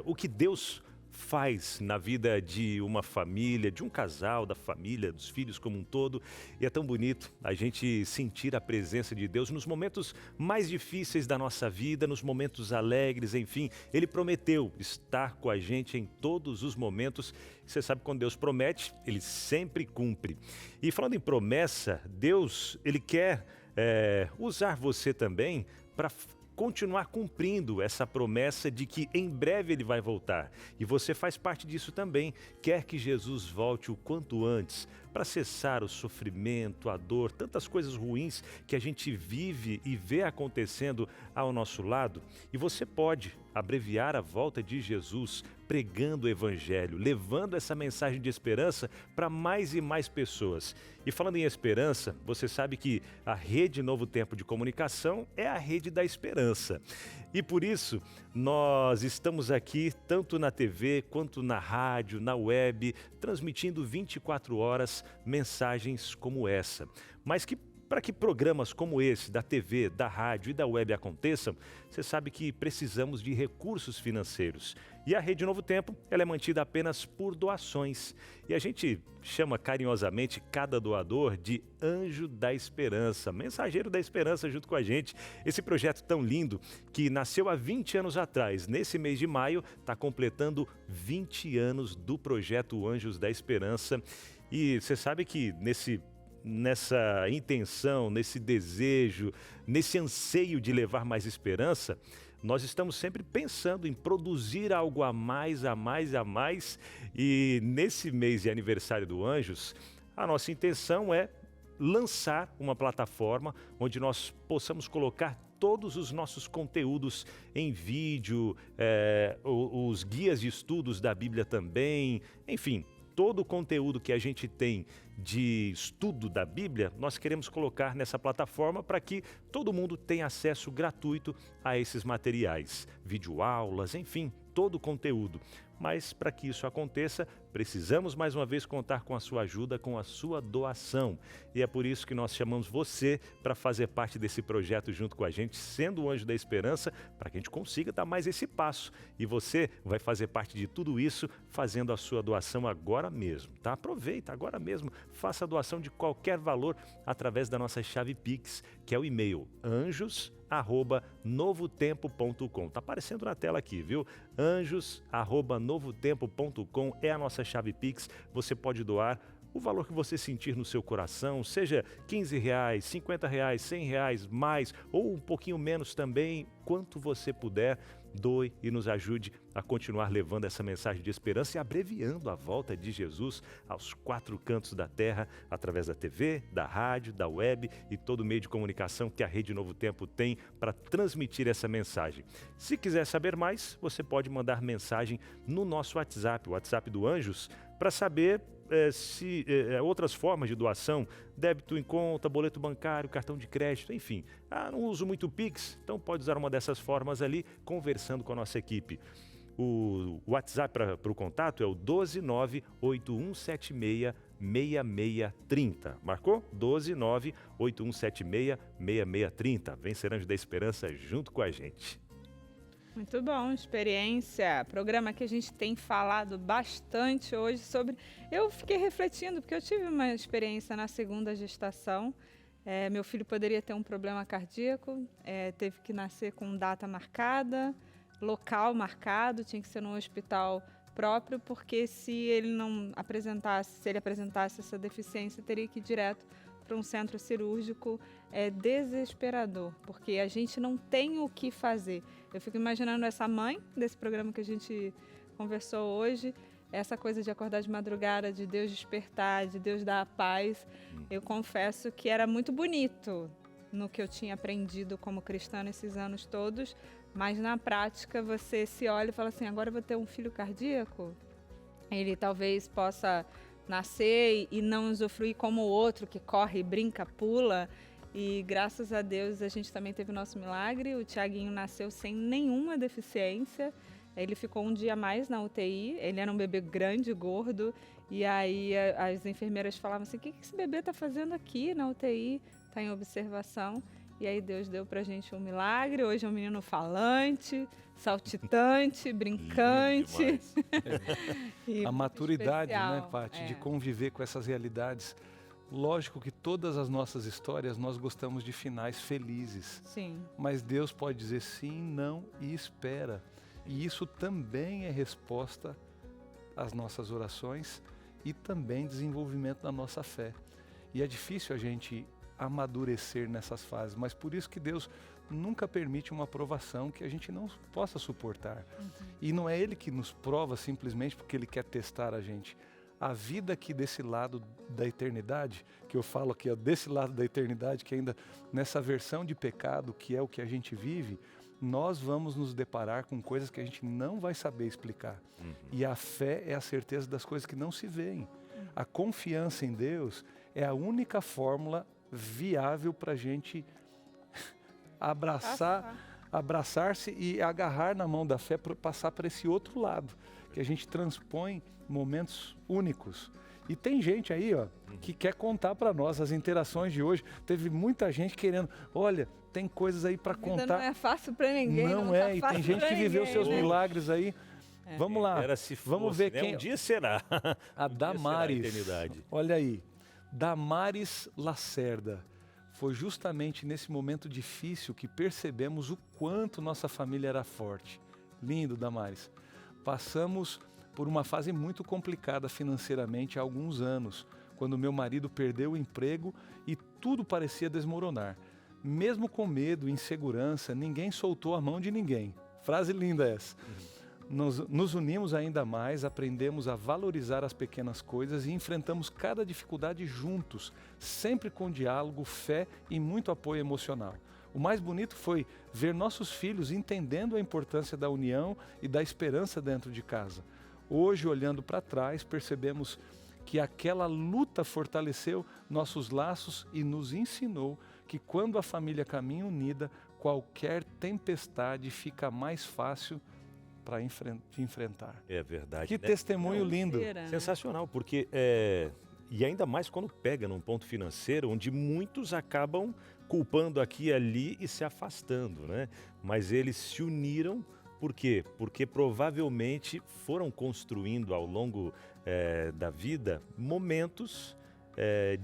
o que Deus faz na vida de uma família, de um casal, da família, dos filhos como um todo. E é tão bonito a gente sentir a presença de Deus nos momentos mais difíceis da nossa vida, nos momentos alegres, enfim. Ele prometeu estar com a gente em todos os momentos. Você sabe, quando Deus promete, Ele sempre cumpre. E falando em promessa, Deus, Ele quer usar você também para continuar cumprindo essa promessa de que em breve Ele vai voltar. E você faz parte disso também. Quer que Jesus volte o quanto antes para cessar o sofrimento, a dor, tantas coisas ruins que a gente vive e vê acontecendo ao nosso lado. E você pode abreviar a volta de Jesus pregando o Evangelho, levando essa mensagem de esperança para mais e mais pessoas. E falando em esperança, você sabe que a Rede Novo Tempo de Comunicação é a rede da esperança. E por isso, nós estamos aqui, tanto na TV, quanto na rádio, na web, transmitindo 24 horas mensagens como essa. Mas para que programas como esse, da TV, da rádio e da web aconteçam, você sabe que precisamos de recursos financeiros. E a Rede Novo Tempo, ela é mantida apenas por doações. E a gente chama carinhosamente cada doador de Anjo da Esperança, mensageiro da esperança junto com a gente. Esse projeto tão lindo que nasceu há 20 anos atrás, nesse mês de maio, está completando 20 anos do projeto Anjos da Esperança. E você sabe que nessa intenção, nesse desejo, nesse anseio de levar mais esperança, nós estamos sempre pensando em produzir algo a mais. E nesse mês de aniversário do Anjos, a nossa intenção é lançar uma plataforma onde nós possamos colocar todos os nossos conteúdos em vídeo, os guias de estudos da Bíblia também, enfim, todo o conteúdo que a gente tem de estudo da Bíblia, nós queremos colocar nessa plataforma para que todo mundo tenha acesso gratuito a esses materiais, videoaulas, enfim, todo o conteúdo. Mas para que isso aconteça, precisamos mais uma vez contar com a sua ajuda, com a sua doação. E é por isso que nós chamamos você para fazer parte desse projeto junto com a gente, sendo o Anjo da Esperança, para que a gente consiga dar mais esse passo. E você vai fazer parte de tudo isso fazendo a sua doação agora mesmo, tá? Aproveita agora mesmo, faça a doação de qualquer valor através da nossa chave Pix, que é o e-mail anjos@novotempo.com. Tá aparecendo na tela aqui, viu? anjos@novotempo.com é a nossa chave Pix. Você pode doar o valor que você sentir no seu coração, seja R$15, R$50, R$100, mais ou um pouquinho menos também, quanto você puder, doe e nos ajude a continuar levando essa mensagem de esperança e abreviando a volta de Jesus aos 4 cantos da terra, através da TV, da rádio, da web e todo meio de comunicação que a Rede Novo Tempo tem para transmitir essa mensagem. Se quiser saber mais, você pode mandar mensagem no nosso WhatsApp, o WhatsApp do Anjos, para saber outras formas de doação, débito em conta, boleto bancário, cartão de crédito, enfim. Não uso muito o Pix, então pode usar uma dessas formas ali, conversando com a nossa equipe. O WhatsApp para o contato é o 12981766630. Marcou? 12981766630. Vem ser Anjo da Esperança junto com a gente. Muito bom, experiência, programa que a gente tem falado bastante hoje sobre... Eu fiquei refletindo, porque eu tive uma experiência na segunda gestação. Meu filho poderia ter um problema cardíaco, teve que nascer com data marcada, local marcado, tinha que ser num hospital próprio, porque se ele apresentasse essa deficiência, teria que ir direto para um centro cirúrgico. É desesperador, porque a gente não tem o que fazer. Eu fico imaginando essa mãe desse programa que a gente conversou hoje, essa coisa de acordar de madrugada, de Deus despertar, de Deus dar a paz. Eu confesso que era muito bonito no que eu tinha aprendido como cristã nesses anos todos, mas na prática você se olha e fala assim, agora eu vou ter um filho cardíaco? Ele talvez possa nascer e não usufruir como o outro que corre, brinca, pula. E graças a Deus a gente também teve o nosso milagre. O Tiaguinho nasceu sem nenhuma deficiência. Ele ficou um dia a mais na UTI. Ele era um bebê grande, gordo. E aí as enfermeiras falavam assim, o que esse bebê está fazendo aqui na UTI? Está em observação. E aí Deus deu pra gente um milagre. Hoje é um menino falante, saltitante, brincante. A maturidade, né, Paty, de conviver com essas realidades. Lógico que todas as nossas histórias nós gostamos de finais felizes. Sim. Mas Deus pode dizer sim, não e espera. E isso também é resposta às nossas orações e também desenvolvimento da nossa fé. E é difícil a gente amadurecer nessas fases, mas por isso que Deus nunca permite uma provação que a gente não possa suportar. E não é Ele que nos prova simplesmente porque Ele quer testar a gente. A vida aqui desse lado da eternidade, que eu falo aqui, desse lado da eternidade, que ainda nessa versão de pecado, que é o que a gente vive, nós vamos nos deparar com coisas que a gente não vai saber explicar. E a fé é a certeza das coisas que não se veem. A confiança em Deus é a única fórmula viável para a gente abraçar-se e agarrar na mão da fé para passar para esse outro lado, que a gente transpõe momentos únicos. E tem gente aí, ó, que quer contar para nós as interações de hoje. Teve muita gente querendo, olha, tem coisas aí para contar. Não é fácil para ninguém. Não é, e tem gente que viveu seus milagres aí. Vamos lá, vamos ver quem... Um dia será. A Damares, olha aí, Damares Lacerda. Foi justamente nesse momento difícil que percebemos o quanto nossa família era forte. Lindo, Damares. Passamos por uma fase muito complicada financeiramente há alguns anos, quando meu marido perdeu o emprego e tudo parecia desmoronar. Mesmo com medo e insegurança, ninguém soltou a mão de ninguém. Frase linda essa. nos unimos ainda mais, aprendemos a valorizar as pequenas coisas e enfrentamos cada dificuldade juntos, sempre com diálogo, fé e muito apoio emocional. O mais bonito foi ver nossos filhos entendendo a importância da união e da esperança dentro de casa. Hoje, olhando para trás, percebemos que aquela luta fortaleceu nossos laços e nos ensinou que quando a família caminha unida, qualquer tempestade fica mais fácil para enfrentar. É verdade. Que né? testemunho lindo. Sensacional, porque e ainda mais quando pega num ponto financeiro, onde muitos acabam culpando aqui e ali e se afastando, né? Mas eles se uniram, por quê? Porque provavelmente foram construindo ao longo da vida momentos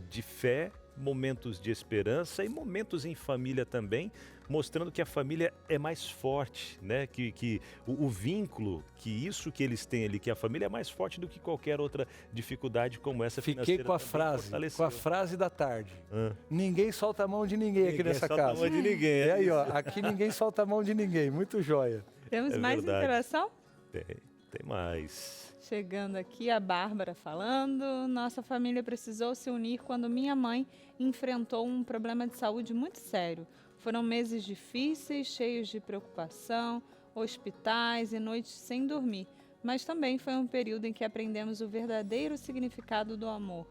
de fé, momentos de esperança e momentos em família também, mostrando que a família é mais forte, né? Que o vínculo, que isso que eles têm ali, que a família é mais forte do que qualquer outra dificuldade como essa financeira. Fiquei com a frase da tarde. Ninguém solta a mão de ninguém aqui nessa casa. Ninguém solta a mão de ninguém. É aí, ó, aqui ninguém solta a mão de ninguém, muito joia. Temos mais interação? Tem mais. Chegando aqui, a Bárbara falando. Nossa família precisou se unir quando minha mãe enfrentou um problema de saúde muito sério. Foram meses difíceis, cheios de preocupação, hospitais e noites sem dormir. Mas também foi um período em que aprendemos o verdadeiro significado do amor,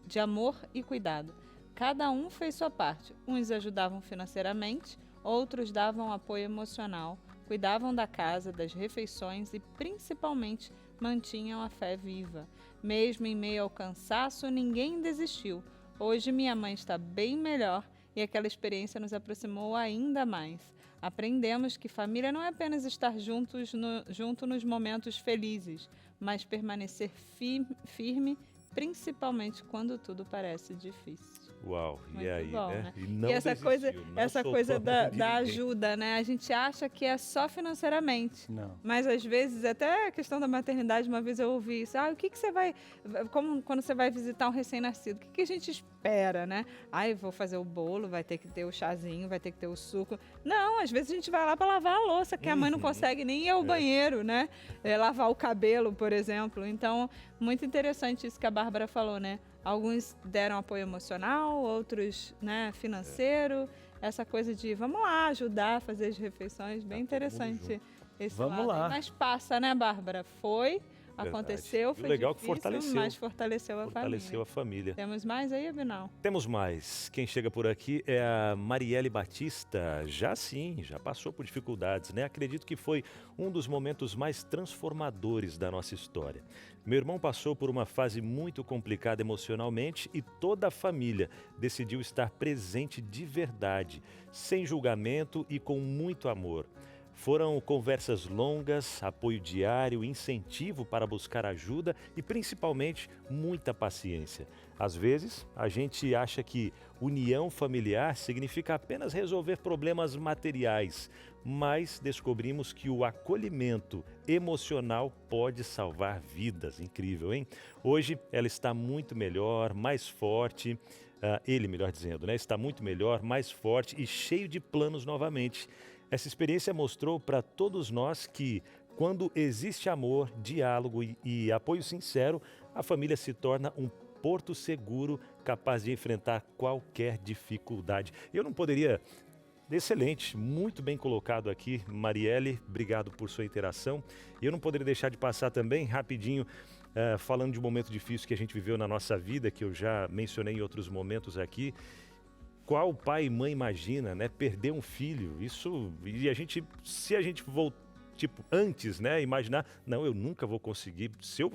de amor e cuidado. Cada um fez sua parte. Uns ajudavam financeiramente, outros davam apoio emocional, cuidavam da casa, das refeições e, principalmente, mantinham a fé viva. Mesmo em meio ao cansaço, ninguém desistiu. Hoje minha mãe está bem melhor e aquela experiência nos aproximou ainda mais. Aprendemos que família não é apenas estar junto nos momentos felizes, mas permanecer firme, principalmente quando tudo parece difícil. Uau, muito e aí, bom, né? E essa coisa da ajuda, né? A gente acha que é só financeiramente. Não. Mas às vezes, até a questão da maternidade, uma vez eu ouvi isso. O que você vai... quando você vai visitar um recém-nascido, o que a gente espera, né? Vou fazer o bolo, vai ter que ter o chazinho, vai ter que ter o suco. Não, às vezes a gente vai lá para lavar a louça, que a mãe não consegue nem ir ao banheiro, né? Lavar o cabelo, por exemplo. Então, muito interessante isso que a Bárbara falou, né? Alguns deram apoio emocional, outros, né, financeiro. Essa coisa de vamos lá ajudar a fazer as refeições, bem interessante esse vamos lado. lá. Mas passa, né, Bárbara? Aconteceu, foi legal difícil, que fortaleceu. mas fortaleceu a família. Temos mais aí, Abinal? Temos mais. Quem chega por aqui é a Marielle Batista. Já passou por dificuldades, né? Acredito que foi um dos momentos mais transformadores da nossa história. Meu irmão passou por uma fase muito complicada emocionalmente e toda a família decidiu estar presente de verdade, sem julgamento e com muito amor. Foram conversas longas, apoio diário, incentivo para buscar ajuda e, principalmente, muita paciência. Às vezes, a gente acha que união familiar significa apenas resolver problemas materiais, mas descobrimos que o acolhimento emocional pode salvar vidas. Incrível, hein? Hoje, ela está muito melhor, mais forte, ele, melhor dizendo, né? Está muito melhor, mais forte e cheio de planos novamente. Essa experiência mostrou para todos nós que, quando existe amor, diálogo e apoio sincero, a família se torna um porto seguro capaz de enfrentar qualquer dificuldade. Eu não poderia... Excelente, muito bem colocado aqui, Marielle, obrigado por sua interação. E eu não poderia deixar de passar também, rapidinho, falando de um momento difícil que a gente viveu na nossa vida, que eu já mencionei em outros momentos aqui. Qual pai e mãe imagina, né, perder um filho? Isso, e se a gente antes, né, imaginar, não, eu nunca vou conseguir, se eu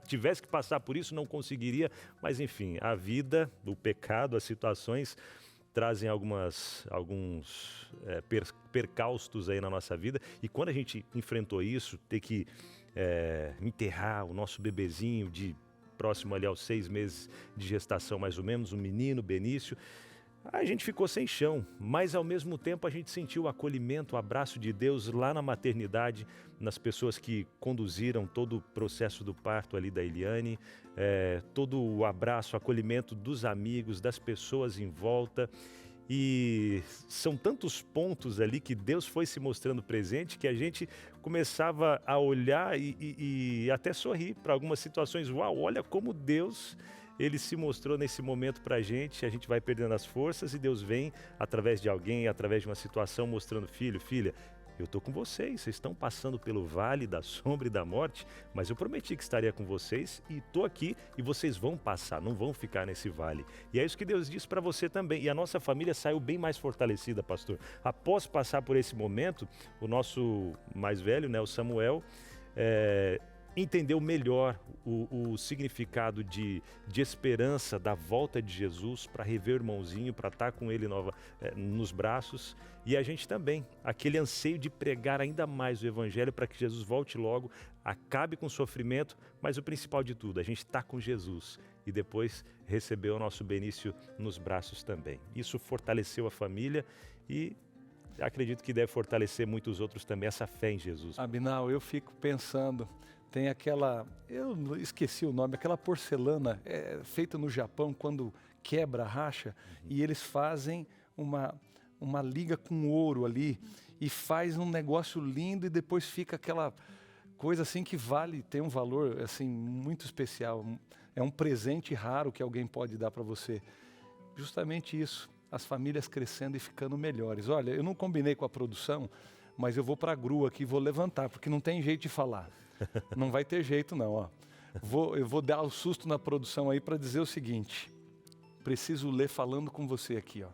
tivesse que passar por isso, não conseguiria, mas enfim, a vida, o pecado, as situações trazem alguns percalços aí na nossa vida, e quando a gente enfrentou isso, ter que enterrar o nosso bebezinho próximo ali aos 6 meses de gestação, mais ou menos, um menino, Benício, a gente ficou sem chão, mas ao mesmo tempo a gente sentiu o acolhimento, o abraço de Deus lá na maternidade, nas pessoas que conduziram todo o processo do parto ali da Eliane, todo o abraço, o acolhimento dos amigos, das pessoas em volta. E são tantos pontos ali que Deus foi se mostrando presente que a gente começava a olhar e até sorrir para algumas situações. Uau, olha como Deus, ele se mostrou nesse momento para a gente vai perdendo as forças e Deus vem através de alguém, através de uma situação mostrando, filho, filha, eu estou com vocês estão passando pelo vale da sombra e da morte, mas eu prometi que estaria com vocês e estou aqui e vocês vão passar, não vão ficar nesse vale. E é isso que Deus diz para você também. E a nossa família saiu bem mais fortalecida, pastor. Após passar por esse momento, o nosso mais velho, né, o Samuel, entendeu melhor o significado de esperança da volta de Jesus, para rever o irmãozinho, para estar com ele nos braços. E a gente também, aquele anseio de pregar ainda mais o evangelho para que Jesus volte logo, acabe com o sofrimento, mas o principal de tudo, a gente está com Jesus e depois recebeu o nosso Benício nos braços também. Isso fortaleceu a família e acredito que deve fortalecer muitos outros também, essa fé em Jesus. Abinal, eu fico pensando, tem aquela, eu esqueci o nome, aquela porcelana feita no Japão quando quebra, racha, e eles fazem uma liga com ouro ali e faz um negócio lindo e depois fica aquela coisa assim que tem um valor assim muito especial. É um presente raro que alguém pode dar para você. Justamente isso, as famílias crescendo e ficando melhores. Olha, eu não combinei com a produção, mas eu vou para a grua aqui e vou levantar, porque não tem jeito de falar. Não vai ter jeito não, ó. Eu vou dar um susto na produção aí para dizer o seguinte. Preciso ler falando com você aqui, ó.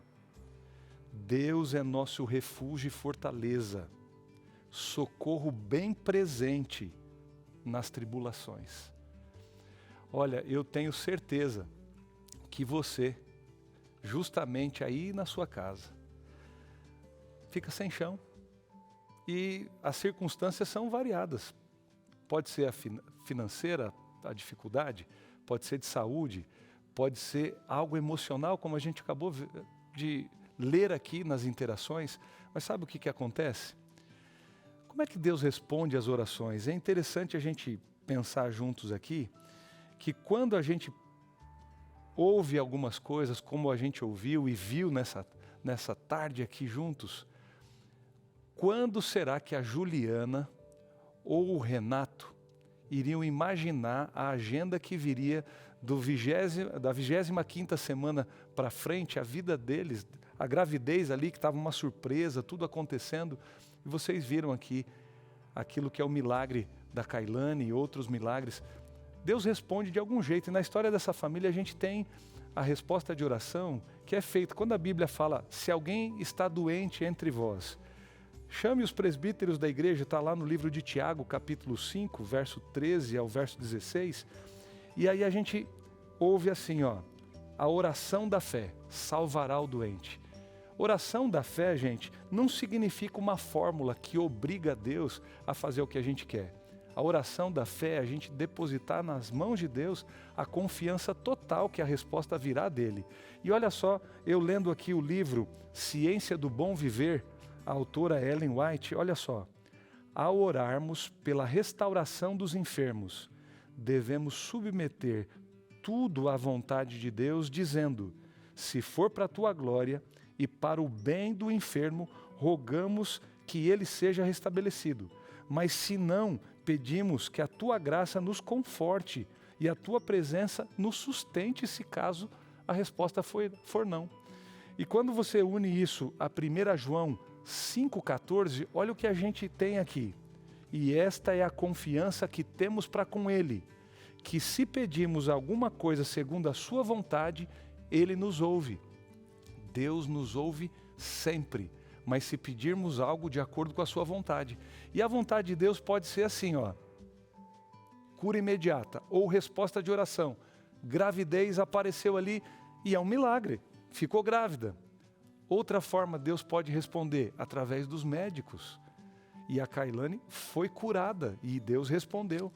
Deus é nosso refúgio e fortaleza, socorro bem presente nas tribulações. Olha, eu tenho certeza que você, justamente aí na sua casa, fica sem chão. E as circunstâncias são variadas. Pode ser a financeira, a dificuldade, pode ser de saúde, pode ser algo emocional, como a gente acabou de ler aqui nas interações. Mas sabe o que acontece? Como é que Deus responde às orações? É interessante a gente pensar juntos aqui, que quando a gente ouve algumas coisas, como a gente ouviu e viu nessa tarde aqui juntos, quando será que a Juliana ou o Renato iriam imaginar a agenda que viria da 25ª semana para frente, a vida deles, a gravidez ali que estava uma surpresa, tudo acontecendo, e vocês viram aqui aquilo que é o milagre da Kailane e outros milagres. Deus responde de algum jeito, e na história dessa família a gente tem a resposta de oração que é feita. Quando a Bíblia fala, se alguém está doente entre vós, chame os presbíteros da igreja, está lá no livro de Tiago, capítulo 5, verso 13 ao verso 16, e aí a gente ouve assim, ó, a oração da fé salvará o doente. Oração da fé, gente, não significa uma fórmula que obriga a Deus a fazer o que a gente quer. A oração da fé é a gente depositar nas mãos de Deus a confiança total que a resposta virá dele. E olha só, eu lendo aqui o livro Ciência do Bom Viver, a autora Ellen White, olha só. Ao orarmos pela restauração dos enfermos, devemos submeter tudo à vontade de Deus, dizendo, se for para a tua glória e para o bem do enfermo, rogamos que ele seja restabelecido. Mas se não, pedimos que a tua graça nos conforte e a tua presença nos sustente, se caso a resposta for não. E quando você une isso a 1 João 5,14, olha o que a gente tem aqui. E esta é a confiança que temos para com ele, que se pedimos alguma coisa segundo a sua vontade, ele nos ouve. Deus nos ouve sempre, mas se pedirmos algo de acordo com a sua vontade. E a vontade de Deus pode ser assim, ó, cura imediata ou resposta de oração. Gravidez apareceu ali e é um milagre, ficou grávida. Outra forma Deus pode responder, através dos médicos. E a Kailane foi curada e Deus respondeu.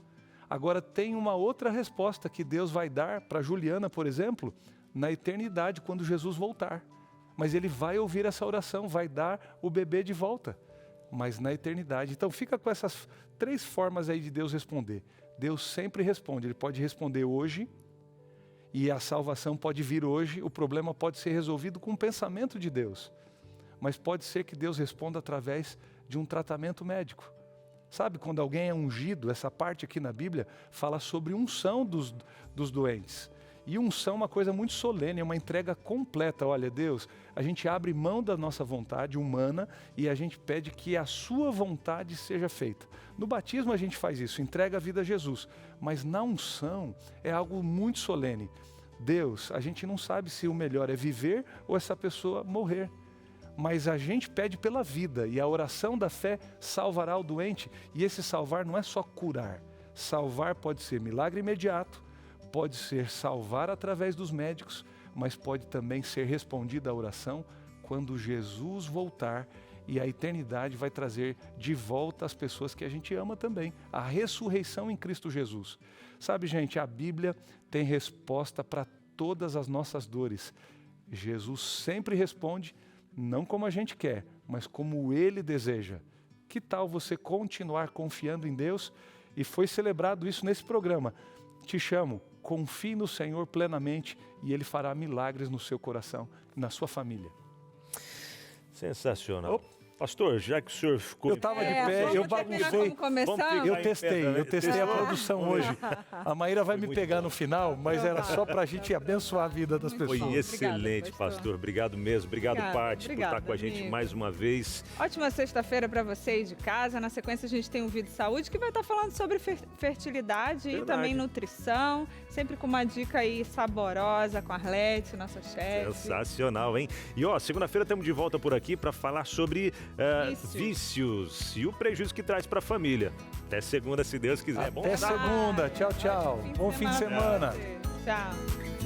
Agora tem uma outra resposta que Deus vai dar para Juliana, por exemplo, na eternidade, quando Jesus voltar. Mas ele vai ouvir essa oração, vai dar o bebê de volta, mas na eternidade. Então fica com essas 3 formas aí de Deus responder. Deus sempre responde, ele pode responder hoje, E a salvação pode vir hoje, o problema pode ser resolvido com o pensamento de Deus. Mas pode ser que Deus responda através de um tratamento médico. Sabe, quando alguém é ungido, essa parte aqui na Bíblia fala sobre unção dos doentes. E unção é uma coisa muito solene, é uma entrega completa. Olha, Deus, a gente abre mão da nossa vontade humana e a gente pede que a sua vontade seja feita. No batismo a gente faz isso, entrega a vida a Jesus. Mas na unção é algo muito solene. Deus, a gente não sabe se o melhor é viver ou essa pessoa morrer. Mas a gente pede pela vida e a oração da fé salvará o doente. E esse salvar não é só curar. Salvar pode ser milagre imediato, pode ser salvar através dos médicos, mas pode também ser respondida a oração quando Jesus voltar e a eternidade vai trazer de volta as pessoas que a gente ama também. A ressurreição em Cristo Jesus. Sabe, gente, a Bíblia tem resposta para todas as nossas dores. Jesus sempre responde, não como a gente quer, mas como Ele deseja. Que tal você continuar confiando em Deus? E foi celebrado isso nesse programa. Te chamo, confie no Senhor plenamente e Ele fará milagres no seu coração, na sua família. Sensacional. Pastor, já que o senhor ficou... Eu estava de pé, eu baguncei. Eu testei a produção hoje. A Maíra vai me pegar no final, mas era só para a gente abençoar a vida das pessoas. Foi excelente, pastor. Obrigado mesmo. Obrigado, Paty, por estar com a gente mais uma vez. Ótima sexta-feira para vocês de casa. Na sequência, a gente tem um Vida e Saúde que vai estar falando sobre fertilidade e também nutrição. Sempre com uma dica aí saborosa com a Arlete, nossa chefe. Sensacional, hein? E segunda-feira estamos de volta por aqui para falar sobre vícios e o prejuízo que traz para a família. Até segunda, se Deus quiser. Até segunda. Tchau, tchau. Bom fim de semana. Tchau.